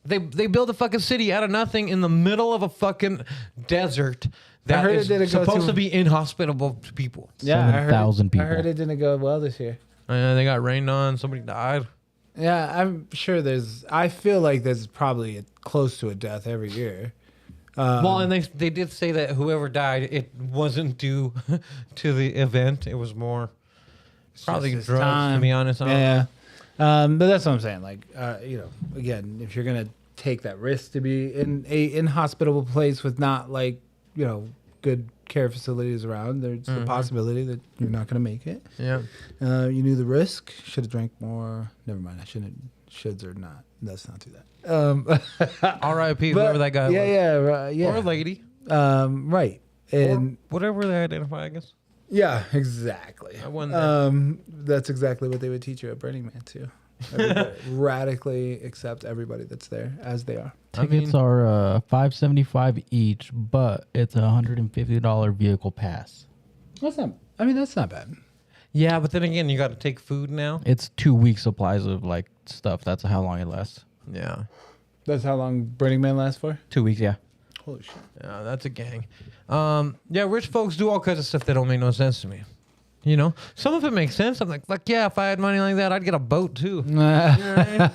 They build a fucking city out of nothing in the middle of a fucking desert that heard is it didn't go supposed too- to be inhospitable to people. Yeah, I heard 7,000 I people. heard it didn't go well this year. They got rained on. Somebody died. Yeah, I'm sure I feel like there's probably close to a death every year. Well, and they did say that whoever died, it wasn't due to the event. It was more probably just drugs, time. to be honest. I don't know. Yeah. But that's what I'm saying. Like, again, if you're gonna take that risk to be in a inhospitable place with not like, good care facilities around, there's the possibility that you're not gonna make it. Yeah. You knew the risk. Should have drank more. Never mind. I shouldn't. Shoulds or not. Let's not do that. R.I.P. But- whoever that guy was. Yeah. Or lady. Right. And Or whatever they identify, I guess. yeah, exactly. I wonder. That's exactly what they would teach you at Burning Man too. Everybody- radically accept everybody that's there as they are. Tickets are $575 each, but it's a $150 vehicle pass. That's not bad. Yeah, but then again, you got to take food now. It's 2 weeks supplies of like stuff. That's how long it lasts. Yeah. That's how long Burning Man lasts for. 2 weeks, yeah. Holy shit. Yeah, that's a gang. Yeah, rich folks do all kinds of stuff that don't make no sense to me. You know, some of it makes sense. I'm like, fuck yeah, if I had money like that, I'd get a boat too. You know what I mean?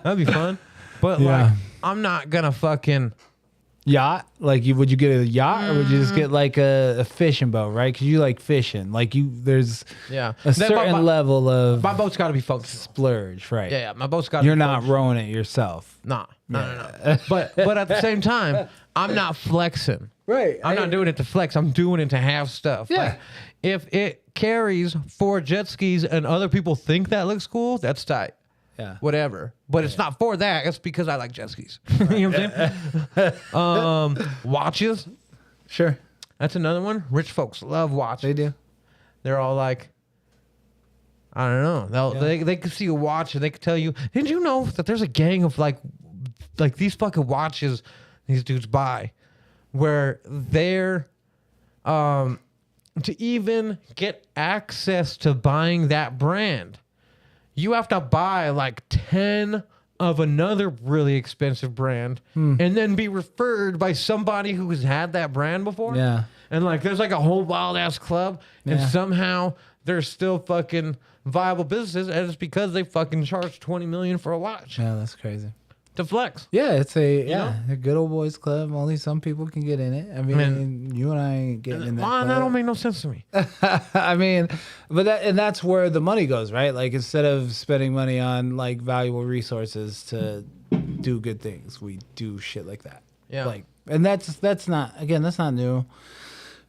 That'd be fun. But Yeah. like, I'm not gonna fucking. Yacht? Like, would you get a yacht or would you just get like a fishing boat? Right? Because you like fishing. Like there's Yeah. a certain level of My boat's got to be functional. splurge, right? Yeah, my boat's got. You're not rowing it yourself. Nah, no. But at the same time, I'm not flexing. Right. I'm not doing it to flex. I'm doing it to have stuff. Yeah. Like, If it carries 4 jet skis and other people think that looks cool, that's tight. Yeah. Whatever. But it's not for that. It's because I like jet skis. You know what I'm saying? Watches. Sure. That's another one. Rich folks love watches. They do. They're all like, I don't know. They could see a watch and they could tell you. Did you know that there's a gang of like these fucking watches these dudes buy, where they're to even get access to buying that brand, you have to buy like 10 of another really expensive brand and then be referred by somebody who has had that brand before. Yeah. And like there's like a whole wild ass club and Yeah. somehow they're still fucking viable businesses, and it's because they fucking charge $20 million for a watch Yeah, that's crazy. to flex. Yeah, it's a know? a good old boys club. Only some people can get in it. I mean, you and I ain't getting in that. Well, that club. don't make no sense to me. I mean, but that's where the money goes, right? Like instead of spending money on like valuable resources to do good things, we do shit like that. Yeah. Like, and that's not new.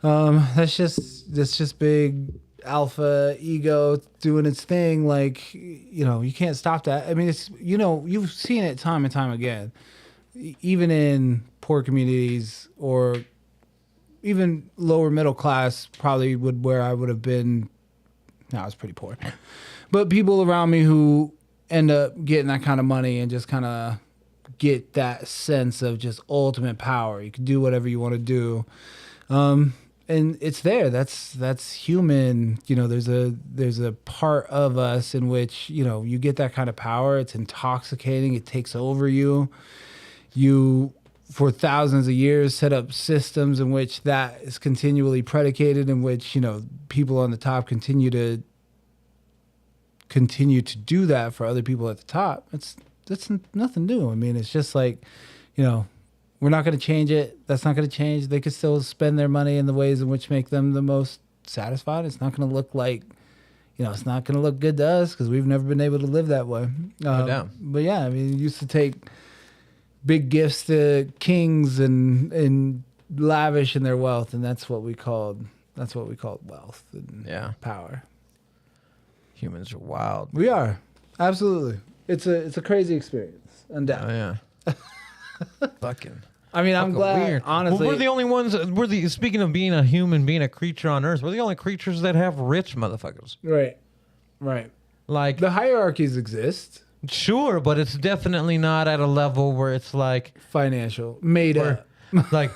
That's just big alpha ego doing its thing. Like, you know, you can't stop that. I mean, it's, you know, you've seen it time and time again, even in poor communities or even lower middle class, probably where I would have been. No, I was pretty poor, but people around me who end up getting that kind of money and just kind of get that sense of just ultimate power. You can do whatever you want to do. And it's there. That's human. You know, there's a part of us in which, you know, you get that kind of power. It's intoxicating. It takes over you. You, for thousands of years, set up systems in which that is continually predicated, in which, you know, people on the top continue to do that for other people at the top. That's nothing new. I mean, it's just like, you know, we're not going to change it. That's not going to change. They could still spend their money in the ways in which make them the most satisfied. It's not going to look like, you know, it's not going to look good to us because we've never been able to live that way. No doubt. But yeah, I mean, it used to take big gifts to kings and lavish in their wealth, and that's what we called wealth and power. Humans are wild. We are, absolutely. It's a crazy experience, undoubtedly. Oh yeah. Fucking. I mean, I'm fucking glad. weird. Honestly, Well, we're the only ones. Speaking of being a human, being a creature on Earth, we're the only creatures that have rich motherfuckers. right. Like The hierarchies exist. sure, but it's definitely not at a level where it's like Financial, made up. like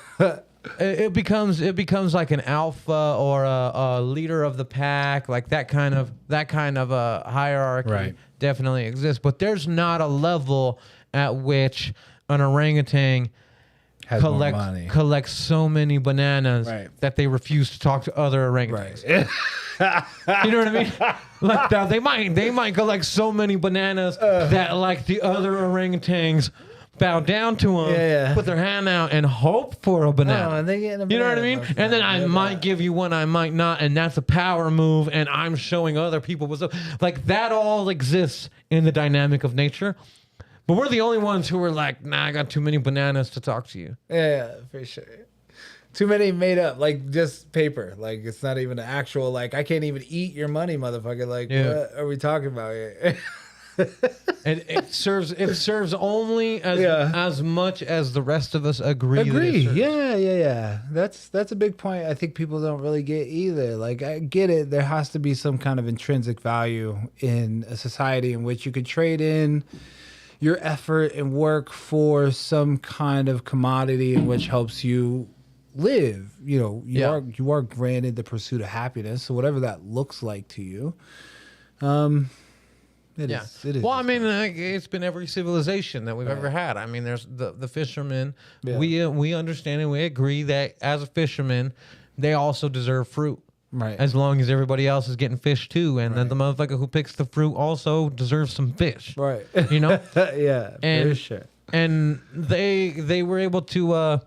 it becomes like an alpha or a leader of the pack, like that kind of a hierarchy Right. definitely exists, but there's not a level at which an orangutan Has more money. collects so many bananas Right. that they refuse to talk to other orangutans. Right. You know what I mean? Like now they might collect so many bananas that like the other orangutans bow down to them, Yeah. put their hand out, and hope for a banana. Oh, and they get a You know what I banana mean? most And then I times. might give you one, I might not, and that's a power move, and I'm showing other people what's up. Like that all exists in the dynamic of nature. But we're the only ones who are like, nah, I got too many bananas to talk to you. Yeah, for sure. Too many made up, like just paper. Like it's not even an actual. Like I can't even eat your money, motherfucker. Like Yeah. what are we talking about here? And it serves only as much as the rest of us agree. that it Agree. serves. Yeah. That's a big point. I think people don't really get either. Like I get it. There has to be some kind of intrinsic value in a society in which you could trade in your effort and work for some kind of commodity in which helps you live. You know, you are granted the pursuit of happiness. So whatever that looks like to you, it is. It is. Well, I mean, it's been every civilization that we've ever had. I mean, there's the fishermen. Yeah. We understand and we agree that as a fisherman, they also deserve fruit. Right. As long as everybody else is getting fish too, and then the motherfucker who picks the fruit also deserves some fish. Right. You know. Yeah. And for sure. and they were able to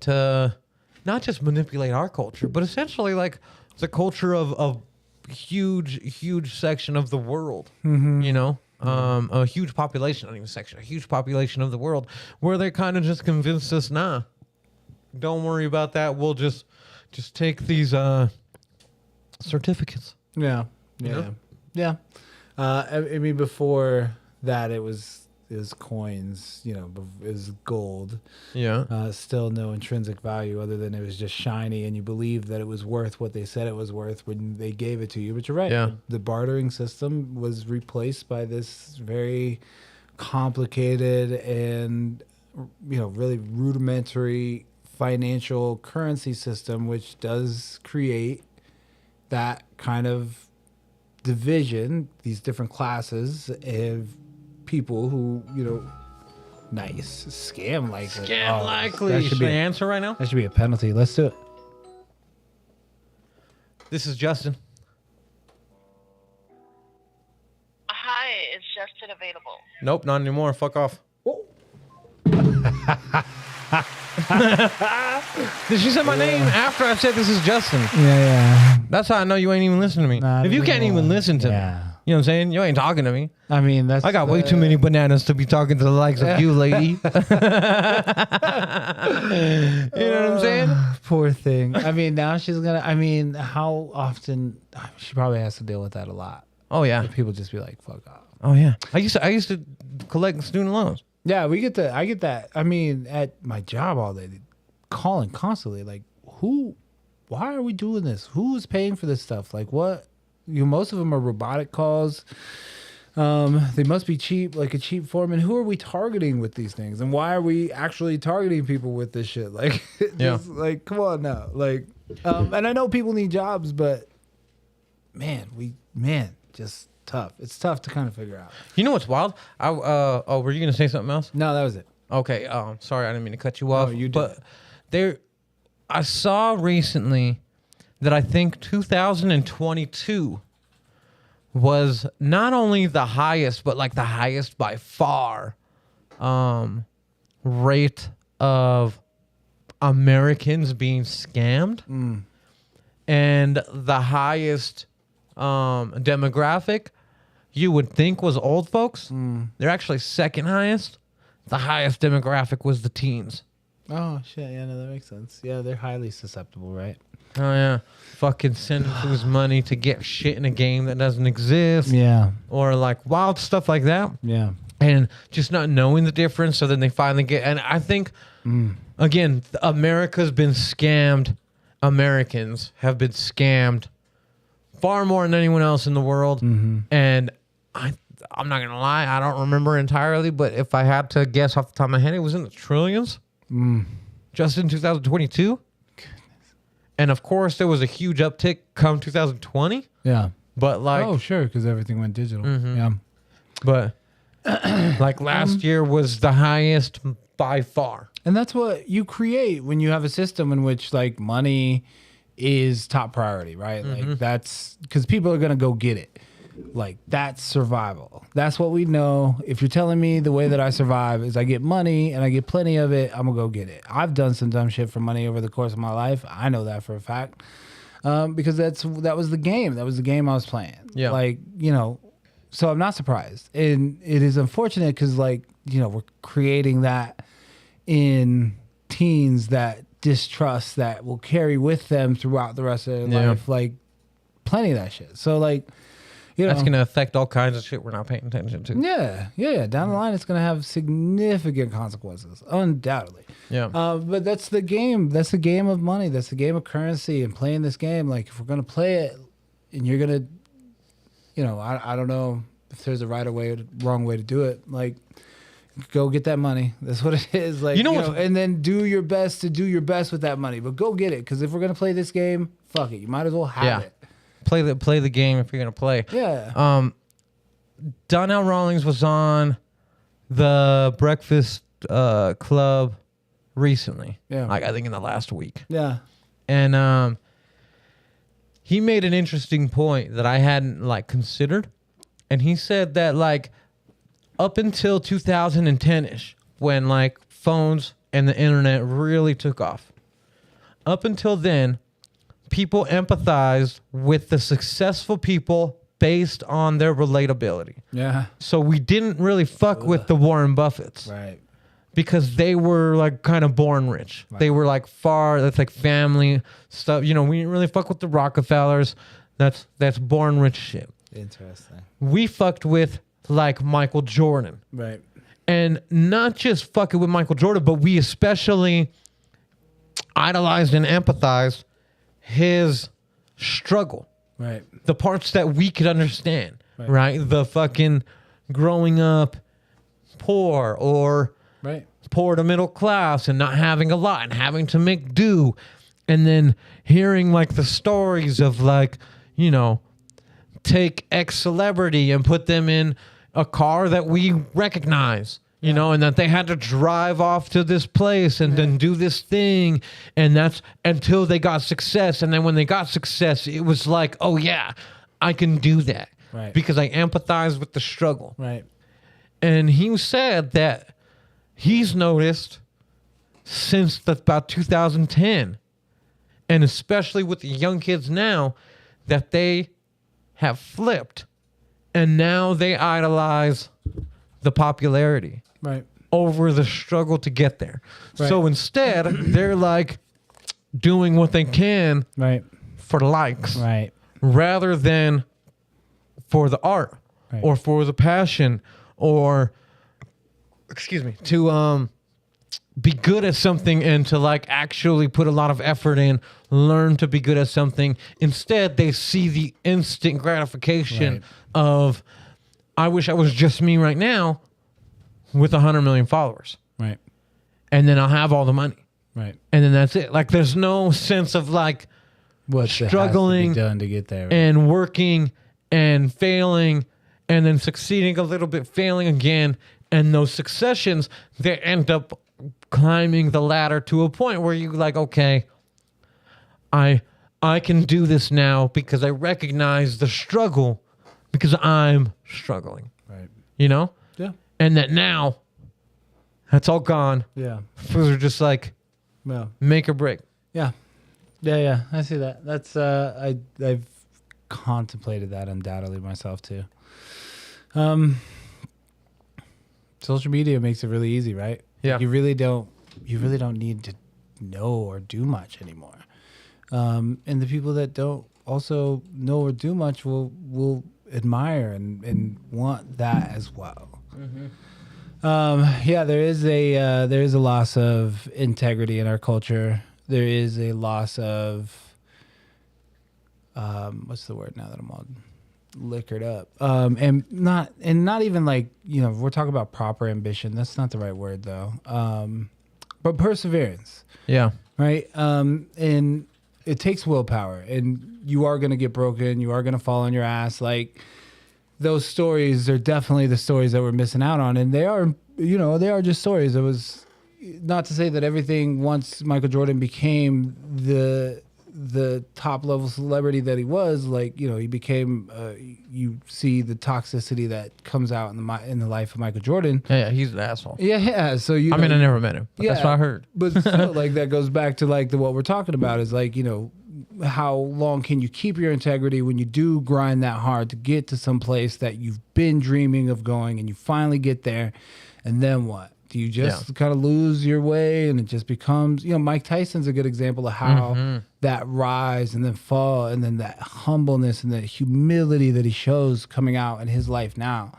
not just manipulate our culture, but essentially like the culture of huge section of the world. You know, a huge population, not even section, a huge population of the world, where they kind of just convinced us, nah, don't worry about that. We'll just take these certificates. Yeah. know? Yeah. I mean, before that, it was coins. You know, it was gold. Yeah. Still no intrinsic value other than it was just shiny, and you believed that it was worth what they said it was worth when they gave it to you. But you're right. Yeah. The bartering system was replaced by this very complicated and really rudimentary financial currency system, which does create that kind of division, these different classes of people who, nice scam likely. Scam likely. That should be the answer right now. that should be a penalty. Let's do it. This is Justin. Hi, is Justin available? Nope, not anymore. Fuck off. Did she say my name after I said this is Justin? Yeah. That's how I know you ain't even listening to me. Not if you can't anymore. even listen to me, Yeah. you know what I'm saying? You ain't talking to me. I mean, that's I got way too many bananas to be talking to the likes of you, lady. You know what I'm saying? Poor thing. I mean, now she's gonna. I mean, how often? She probably has to deal with that a lot. Oh yeah. People just be like, "Fuck off." Oh yeah. I used to collect student loans. Yeah, I get that. I mean, at my job all day, calling constantly, like, why are we doing this? Who is paying for this stuff? Like, what? Most of them are robotic calls. They must be cheap, like a cheap form. And who are we targeting with these things? And why are we actually targeting people with this shit? Like, like, come on now. Like, and I know people need jobs, but just tough. It's tough to kind of figure out. You know what's wild? Were you gonna say something else? No, that was it. Okay. Sorry, I didn't mean to cut you off. you did. But I saw recently that I think 2022 was not only the highest, but like the highest by far rate of Americans being scammed, and the highest demographic you would think was old folks. They're actually second highest. The highest demographic was the teens. Oh shit! Yeah, no, that makes sense. Yeah, they're highly susceptible, right? Oh yeah, fucking sending who's money to get shit in a game that doesn't exist. Yeah, Or like wild stuff like that. yeah. And just not knowing the difference. So then they finally get, and I think, again, America's been scammed. Americans have been scammed far more than anyone else in the world. And I'm not going to lie, I don't remember entirely, but if I had to guess off the top of my head, it was in the trillions. Just in 2022. And of course, there was a huge uptick come 2020. Yeah. But like, Oh, sure, because everything went digital. Yeah. but like last year was the highest by far. And that's what you create when you have a system in which like money is top priority, right? Like that's because people are going to go get it. Like that's survival. That's what we know. If you're telling me the way that I survive is I get money and I get plenty of it, I'm gonna go get it. I've done some dumb shit for money over the course of my life. I know that for a fact. Because that was the game. That was the game I was playing. Yeah. Like, so I'm not surprised. And it is unfortunate because like, we're creating that in teens, that distrust that will carry with them throughout the rest of their life. Like plenty of that shit. So like, That's going to affect all kinds of shit we're not paying attention to. Yeah. Down the line, it's going to have significant consequences, undoubtedly. Yeah. But that's the game. That's the game of money. That's the game of currency and playing this game. Like, if we're going to play it and you're going to, I don't know if there's a right or wrong way to do it. Like, go get that money. That's what it is. Like, and then do your best to do your best with that money. But go get it. Because if we're going to play this game, fuck it. You might as well have it. Play the game if you're gonna play. Yeah. Donnell Rawlings was on the Breakfast Club recently. Yeah. Like I think in the last week. Yeah. And he made an interesting point that I hadn't like considered. And he said that like up until 2010-ish, when like phones and the internet really took off, up until then, people empathized with the successful people based on their relatability. Yeah. So we didn't really fuck with the Warren Buffetts. Right. Because they were like kind of born rich. Right. They were like that's like family stuff. We didn't really fuck with the Rockefellers. That's born rich shit. Interesting. We fucked with like Michael Jordan. Right. And not just fucking with Michael Jordan, but we especially idolized and empathized his struggle. Right. The parts that we could understand, right? The fucking growing up poor or Right. poor to middle class and not having a lot and having to make do. And then hearing like the stories of like, you know, take X celebrity and put them in a car that we recognize, you know, and that they had to drive off to this place and then do this thing. And that's until they got success. And then when they got success, it was like, oh yeah, I can do that. Right. Because I empathize with the struggle. Right. And he said that he's noticed since about 2010, and especially with the young kids now, that they have flipped, and now they idolize the popularity Right. over the struggle to get there. So instead, they're like doing what they can Right. for likes Right. rather than for the art or for the passion or, excuse me, to be good at something and to like actually put a lot of effort in, learn to be good at something. Instead, they see the instant gratification of, I wish I was just me right now with 100 million followers. Right. And then I'll have all the money. Right. And then that's it. Like, there's no sense of like What struggling done to get there. Right? and working and failing and then succeeding a little bit, failing again. And those successions, they end up climbing the ladder to a point where you're like, okay, I can do this now because I recognize the struggle because I'm struggling. Right. You know? Yeah. And that now that's all gone. Yeah. They're just like Well. make or break. Yeah. Yeah. Yeah. I see that. That's I've contemplated that undoubtedly myself too. Social media makes it really easy, right? Yeah. You really don't need to know or do much anymore. And the people that don't also know or do much will admire and want that as well. Yeah, there is a loss of integrity in our culture. There is a loss of what's the word now that I'm all liquored up? And not even like, you know, we're talking about proper ambition. That's not the right word though. But perseverance. Yeah. Right. And it takes willpower, and you are going to get broken. You are going to fall on your ass. Like, those stories are definitely the stories that we're missing out on. And they are, you know, they are just stories. It was not to say that everything, once Michael Jordan became the top level celebrity that he was, like, you know, he became, you see the toxicity that comes out in the life of Michael Jordan. Yeah, he's an asshole. Yeah. So I mean, I never met him, but that's what I heard. But still, like, that goes back to like what we're talking about is like, you know, how long can you keep your integrity when you do grind that hard to get to some place that you've been dreaming of going, and you finally get there, and then what? Do you just kind of lose your way and it just becomes, you know, Mike Tyson's a good example of how that rise and then fall and then that humbleness and the humility that he shows coming out in his life now.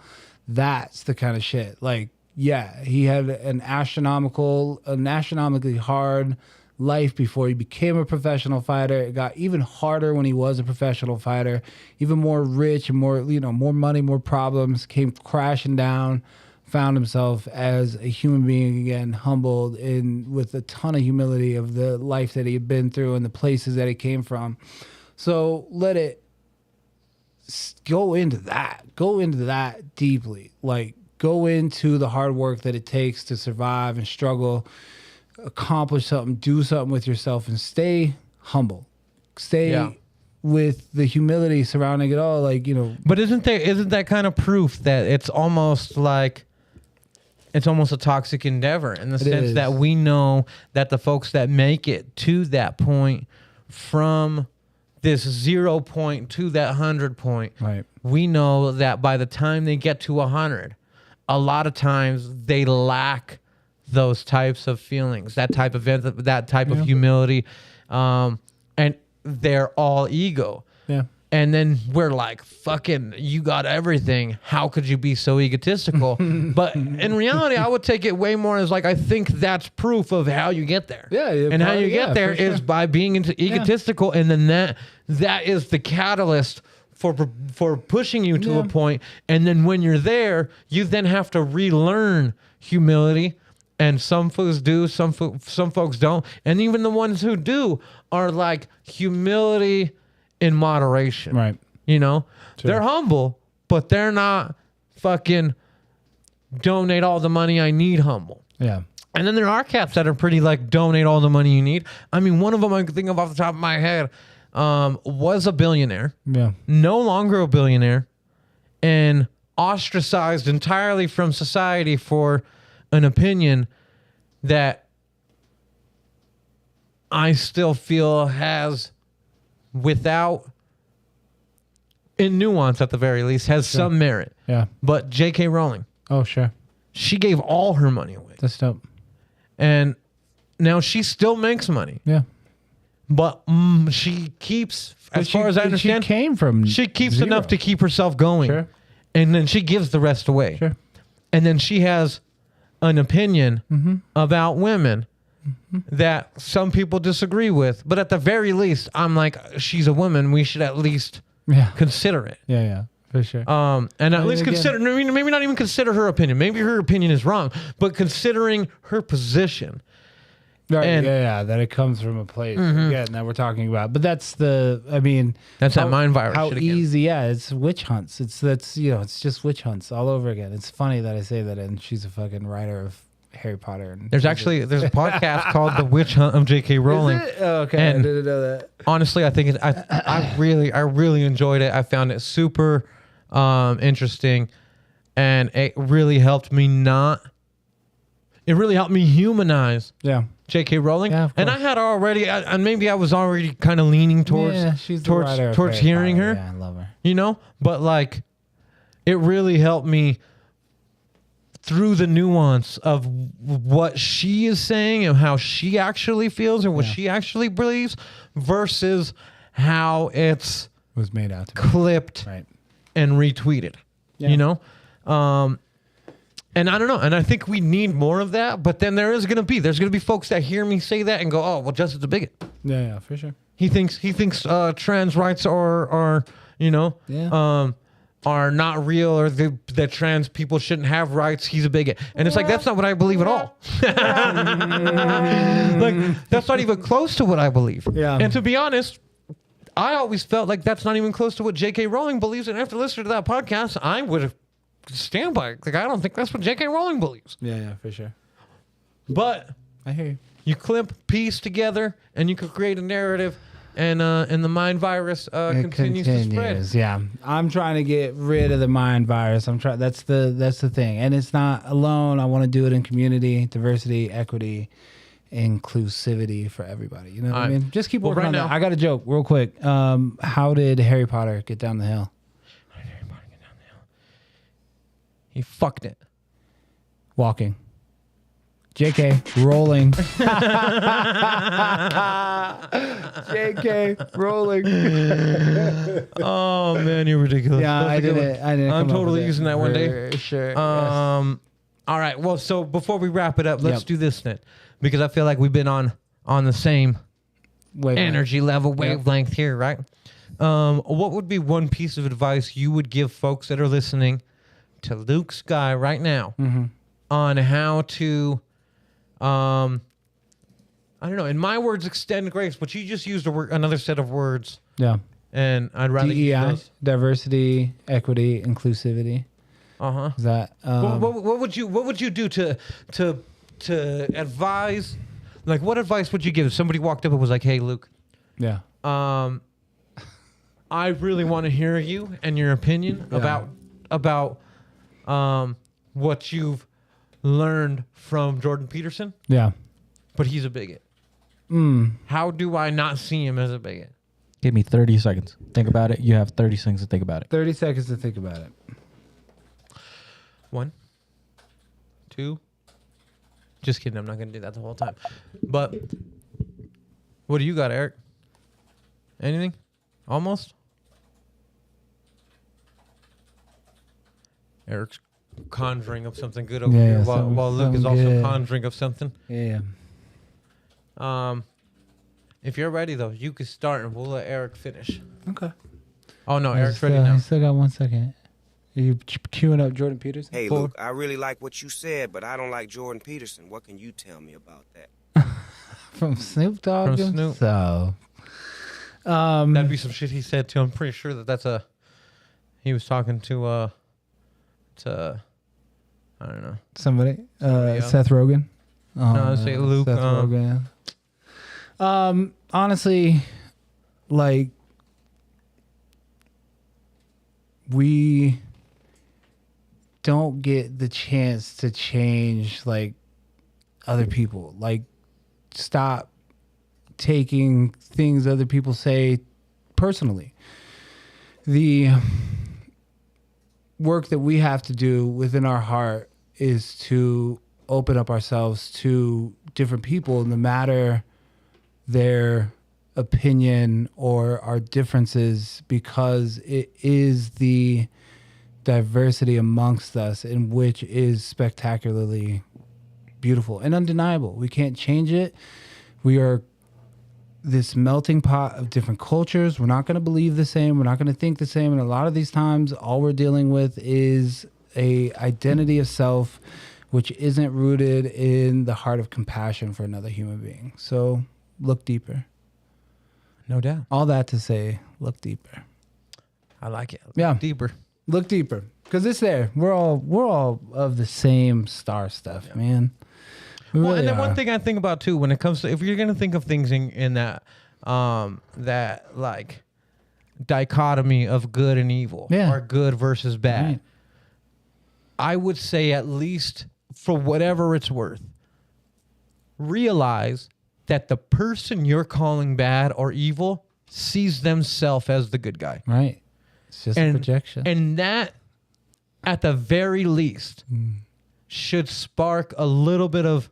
That's the kind of shit. Like, yeah, he had an astronomically hard life before he became a professional fighter. It got even harder when he was a professional fighter, even more rich and more, you know, more money, more problems, came crashing down. Found himself as a human being again, humbled and with a ton of humility of the life that he had been through and the places that he came from. So let it go into that deeply. Like, go into the hard work that it takes to survive and struggle, accomplish something, do something with yourself, and stay humble. Stay with the humility surrounding it all. Like, you know. But isn't that kind of proof that it's almost like, it's almost a toxic endeavor in the sense that we know that the folks that make it to that point, from this 0 point to that 100 point, right, we know that by the time they get to 100, a lot of times they lack those types of feelings, that type of humility, and they're all ego. Yeah. And then we're like, fucking, you got everything. How could you be so egotistical? But in reality, I would take it way more as like, I think that's proof of how you get there. Yeah, and how you get there is by being egotistical. And then that is the catalyst for pushing you to a point. And then when you're there, you then have to relearn humility. And some folks do, some folks don't. And even the ones who do are like humility in moderation. Right. You know, Sure. they're humble, but they're not fucking donate all the money I need humble. Yeah. And then there are cats that are pretty like donate all the money you need. I mean, one of them I can think of off the top of my head was a billionaire. Yeah. No longer a billionaire, and ostracized entirely from society for an opinion that I still feel has, without, in nuance at the very least, has some merit. Yeah. But J.K. Rowling, Oh, sure. she gave all her money away. That's dope. And now she still makes money. Yeah. But she keeps, as far as I understand, she came from she keeps zero. enough to keep herself going. Sure. And then she gives the rest away. Sure. And then she has an opinion about women that some people disagree with. But at the very least, I'm like, she's a woman. We should at least consider it. Yeah, yeah, for sure. And at least again- consider, I mean, maybe not even consider her opinion. Maybe her opinion is wrong, but considering her position. Right, and- yeah, that it comes from a place again that we're talking about. But that's That's that mind virus How shit again. easy, it's witch hunts. It's just witch hunts all over again. It's funny that I say that, and she's a fucking writer of Harry Potter. And There's a podcast called The Witch Hunt of J.K. Rowling. Oh, okay, And I didn't know that. honestly, I think I really enjoyed it. I found it super interesting, and it really helped me humanize Yeah, J.K. Rowling. Yeah, of And I had already, and maybe I was already kind of leaning towards she's the writer of towards Harry hearing Potter. her, Yeah, I love her. you know. But like, it really helped me through the nuance of what she is saying and how she actually feels and what she actually believes versus how it's Was made out to be clipped right. and retweeted, Yeah. you know? And I don't know. And I think we need more of that. But then there's going to be folks that hear me say that and go, oh, well, Justin's a bigot. Yeah, for sure. He thinks trans rights are you know, are not real, or that trans people shouldn't have rights. He's a bigot. And it's like, that's not what I believe at all. Like, that's not even close to what I believe. Yeah. And to be honest, I always felt like that's not even close to what J.K. Rowling believes. And after listening to that podcast, I would stand by it. Like, I don't think that's what J.K. Rowling believes. Yeah, for sure. But I hear you. you clip piece together and you can create a narrative, and the mind virus continues to spread. Yeah, I'm trying to get rid of the mind virus. I'm trying. That's the thing, and it's not alone. I want to do it in community, diversity, equity, inclusivity for everybody. You know what I mean? Just keep working on that. I got a joke real quick. How did Harry Potter get down the hill? How did Harry Potter get down the hill? He fucked it. Walking. JK Rowling. JK Rowling. Oh man, you're ridiculous. Yeah, I didn't. I'm totally using that one day. For sure. All right. Well, so before we wrap it up, let's do this then, because I feel like we've been on the same energy level, wavelength here, right? What would be one piece of advice you would give folks that are listening to Luke Skyy right now on how to, I don't know, in my words, extend grace, but you just used another set of words. Yeah. And I'd rather use DEI, those. diversity, equity, inclusivity. Is that What would you do to advise? Like, what advice would you give if somebody walked up and was like, "Hey, Luke, yeah. I really want to hear you and your opinion about what you've learned from Jordan Peterson, Yeah. but he's a bigot. How do I not see him as a bigot?" Give me 30 seconds. Think about it. You have 30 seconds to think about it. 30 seconds to think about it. 1, 2. Just kidding. I'm not going to do that the whole time. But what do you got, Eric? Anything? Almost? Eric's conjuring up something good over Yeah, here, something- while Luke is something also good. conjuring up something. Yeah. If you're ready though, you can start and we'll let Eric finish. Okay. Oh no, Eric's ready I now. still got 1 second. Are you queuing up Jordan Peterson? Hey, Four. Luke, I really like what you said, but I don't like Jordan Peterson. What can you tell me about that? From Snoop Dogg From Snoop. himself. That'd be some shit he said too. I'm pretty sure he was talking to I don't know. Somebody. else. Seth Rogen. Oh, No, I'd say man, Luke, Seth Rogen. Honestly, like, we don't get the chance to change, like, other people. Like, stop taking things other people say personally. The work that we have to do within our heart is to open up ourselves to different people, no matter their opinion or our differences, because it is the diversity amongst us in which is spectacularly beautiful and undeniable. We can't change it. We are this melting pot of different cultures. We're not going to believe the same. We're not going to think the same. And a lot of these times, all we're dealing with is a identity of self, which isn't rooted in the heart of compassion for another human being. So look deeper. No doubt. All that to say, look deeper. I like it. Yeah. Deeper. Look deeper, because it's there. We're all of the same star stuff, man. We Well, really and then one are. thing I think about too, when it comes to, if you're gonna think of things in that that like dichotomy of good and evil, Yeah. or good versus bad, Right. I would say, at least for whatever it's worth, realize that the person you're calling bad or evil sees themselves as the good guy. Right. It's just a projection. And that, at the very least, should spark a little bit of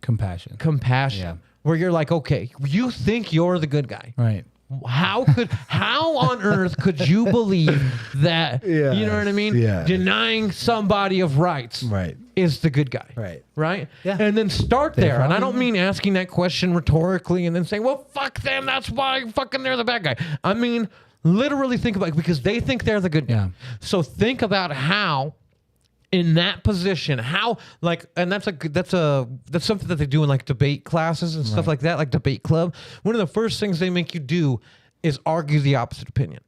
Compassion. compassion, Yeah. where you're like, okay, you think you're the good guy. Right. How on earth could you believe that? Yeah. You know what I mean? Yeah. Denying somebody of rights Right. is the good guy. Right. Right? Yeah. And then start They there. And I probably- don't mean asking that question rhetorically and then saying, well, fuck them. That's why fucking they're the bad guy. I mean, literally think about it, because they think they're the good guy. Yeah. So think about how, in that position, how, like, and that's something that they do in like debate classes and stuff like that, like debate club. One of the first things they make you do is argue the opposite opinion.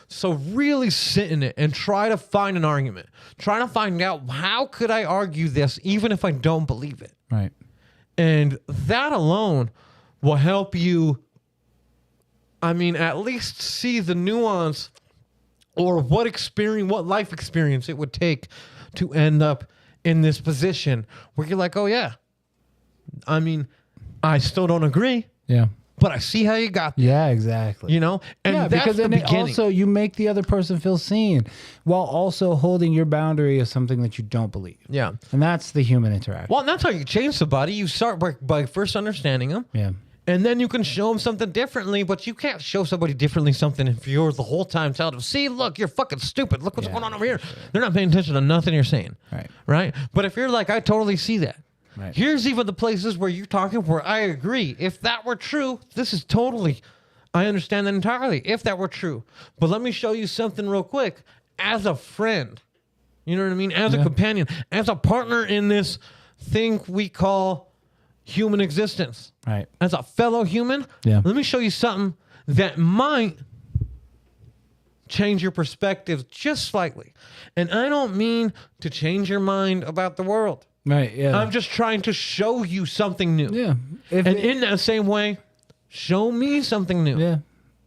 So really sit in it and try to find an argument. Try to find out, how could I argue this even if I don't believe it? Right. And that alone will help you, I mean, at least see the nuance, or what life experience it would take to end up in this position where you're like, oh yeah, I mean, I still don't agree, Yeah. but I see how you got there, Yeah, exactly. you know? And yeah, that's because the then it beginning. also, you make the other person feel seen while also holding your boundary of something that you don't believe. Yeah. And that's the human interaction. Well, and that's how you change somebody. You start by first understanding them. Yeah. And then you can show them something differently, but you can't show somebody differently something if you're the whole time telling them, see, look, you're fucking stupid. Look what's Yeah, going on over here. They're not paying attention to nothing you're saying. Right. Right? But if you're like, I totally see that. Right. Here's even the places where you're talking where I agree. If that were true, this is totally, I understand that entirely, if that were true. But let me show you something real quick. As a friend, you know what I mean? As a companion, as a partner in this thing we call human existence. Right. As a fellow human, Yeah. let me show you something that might change your perspective just slightly. And I don't mean to change your mind about the world. Right. Yeah. I'm just trying to show you something new. yeah. If And it- in that same way, show me something new. Yeah.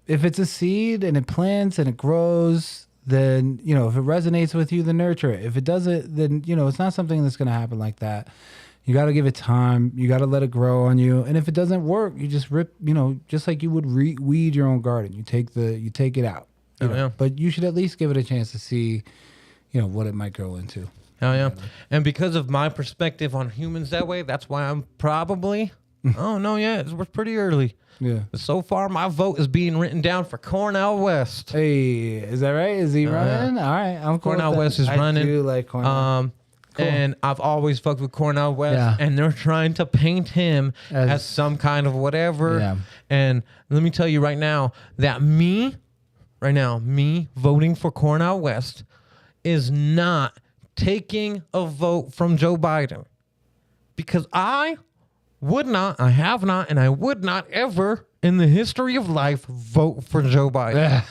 If it's a seed and it plants and it grows, then, you know, if it resonates with you, then nurture it. If it doesn't, then, you know, it's not something that's going to happen like that. You got to give it time. You got to let it grow on you. And if it doesn't work, you just rip, you know, just like you would weed your own garden. You take it out. You know? yeah. But you should at least give it a chance to see, you know, what it might grow into. Oh, yeah. And because of my perspective on humans that way, that's why I'm probably Oh, no, yeah. We're pretty early. Yeah. So far, my vote is being written down for Cornel West. Hey, is that right? Is he running? All right, I'm cool. Cornel with that. West is running. I do like Cornel. Cool. And I've always fucked with Cornel West, Yeah. and they're trying to paint him as some kind of whatever. Yeah. And let me tell you right now that me voting for Cornel West is not taking a vote from Joe Biden, because I have not, and I would not ever in the history of life vote for Joe Biden.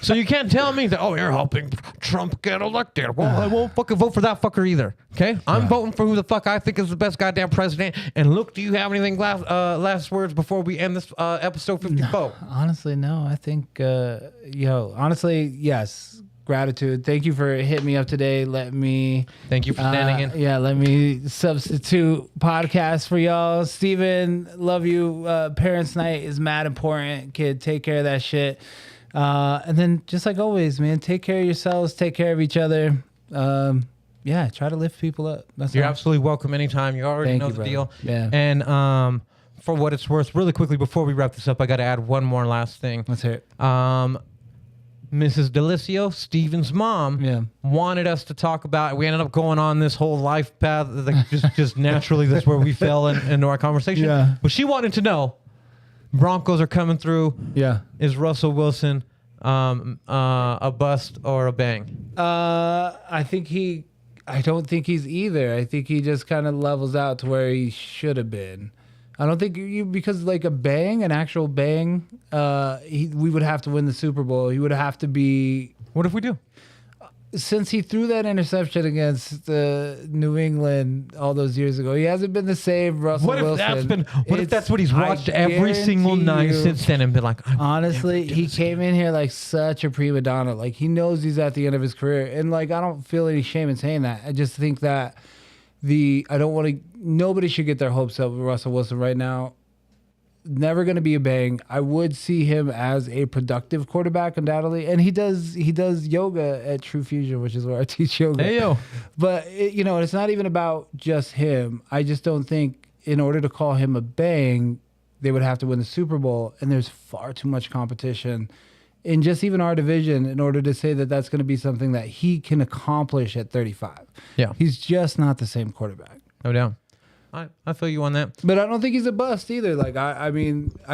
So you can't tell me that, oh, you're helping Trump get elected. Well, I won't fucking vote for that fucker either. Okay? I'm voting for who the fuck I think is the best goddamn president. And Luke, do you have anything last words before we end this episode 54? No, honestly, no. I think, honestly, yes. Gratitude. Thank you for hitting me up today. Thank you for standing in. Yeah, let me substitute podcast for y'all. Steven, love you. Parents' night is mad important. Kid, take care of that shit. And then just like always, man, take care of yourselves. Take care of each other. Try to lift people up. You're absolutely welcome anytime. You already know the deal. Yeah. And for what it's worth, really quickly before we wrap this up, I got to add one more last thing. Let's hear it. Mrs. DiLisio, Steven's mom, wanted us to talk about. We ended up going on this whole life path, like just naturally. That's where we fell into our conversation. Yeah. But she wanted to know: Broncos are coming through. Yeah. Is Russell Wilson a bust or a bang? I don't think he's either. I think he just kind of levels out to where he should have been. I don't think because like an actual bang, we would have to win the Super Bowl. He would have to be. What if we do? Since he threw that interception against New England all those years ago, he hasn't been the same Russell Wilson. What if that's what he's watched every single night since then and been like, honestly, he came in here like such a prima donna. Like he knows he's at the end of his career, and like I don't feel any shame in saying that. I just think that nobody should get their hopes up with Russell Wilson right now. Never going to be a bang. I would see him as a productive quarterback, undoubtedly. And he does yoga at True Fusion, which is where I teach yoga. Hey, yo. But, it's not even about just him. I just don't think in order to call him a bang, they would have to win the Super Bowl. And there's far too much competition in just even our division in order to say that that's going to be something that he can accomplish at 35. Yeah. He's just not the same quarterback. No doubt. I feel you on that. But I don't think he's a bust either. Like, I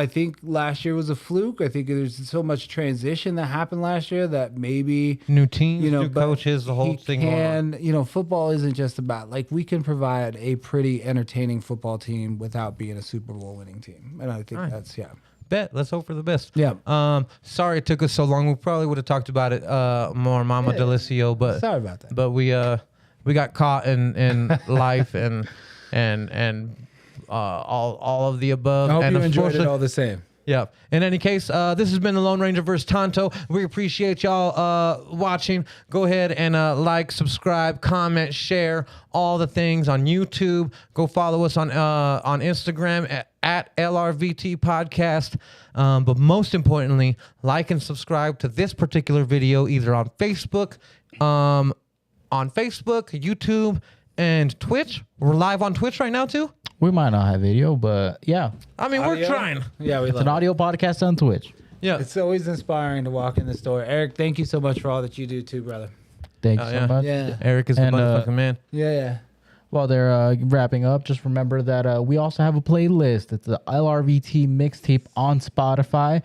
think last year was a fluke. I think there's so much transition that happened last year that maybe new teams, new coaches, the whole thing. And, football isn't just about, like, we can provide a pretty entertaining football team without being a Super Bowl winning team. And I think that's. Bet. Let's hope for the best. Yeah. Sorry it took us so long. We probably would have talked about it more, Mama DiLisio, but sorry about that. But we got caught in life and all of the above. I hope and you enjoyed it all the same. Yeah. In any case, this has been the Lone Ranger vs. Tonto. We appreciate y'all watching. Go ahead and like, subscribe, comment, share, all the things on YouTube. Go follow us on Instagram at LRVT Podcast. But most importantly, like and subscribe to this particular video either on Facebook, YouTube, and Twitch. We're live on Twitch right now too. We might not have video, but yeah. I mean, we're trying. Yeah, it's an audio podcast on Twitch. Yeah. It's always inspiring to walk in the store. Eric, thank you so much for all that you do too, brother. Thanks so much. Yeah. Eric is the motherfucking man. Yeah. While they're wrapping up, just remember that we also have a playlist. It's the LRVT mixtape on Spotify.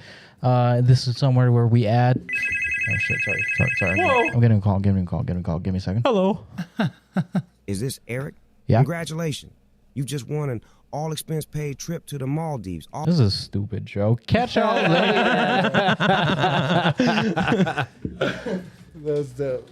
This is somewhere where we add... Oh, shit. Sorry. Whoa. I'm getting a call. Give me a second. Hello. Is this Eric? Yeah. Congratulations. You just won an all-expense-paid trip to the Maldives. This is a stupid joke. Catch y'all later. That's dope.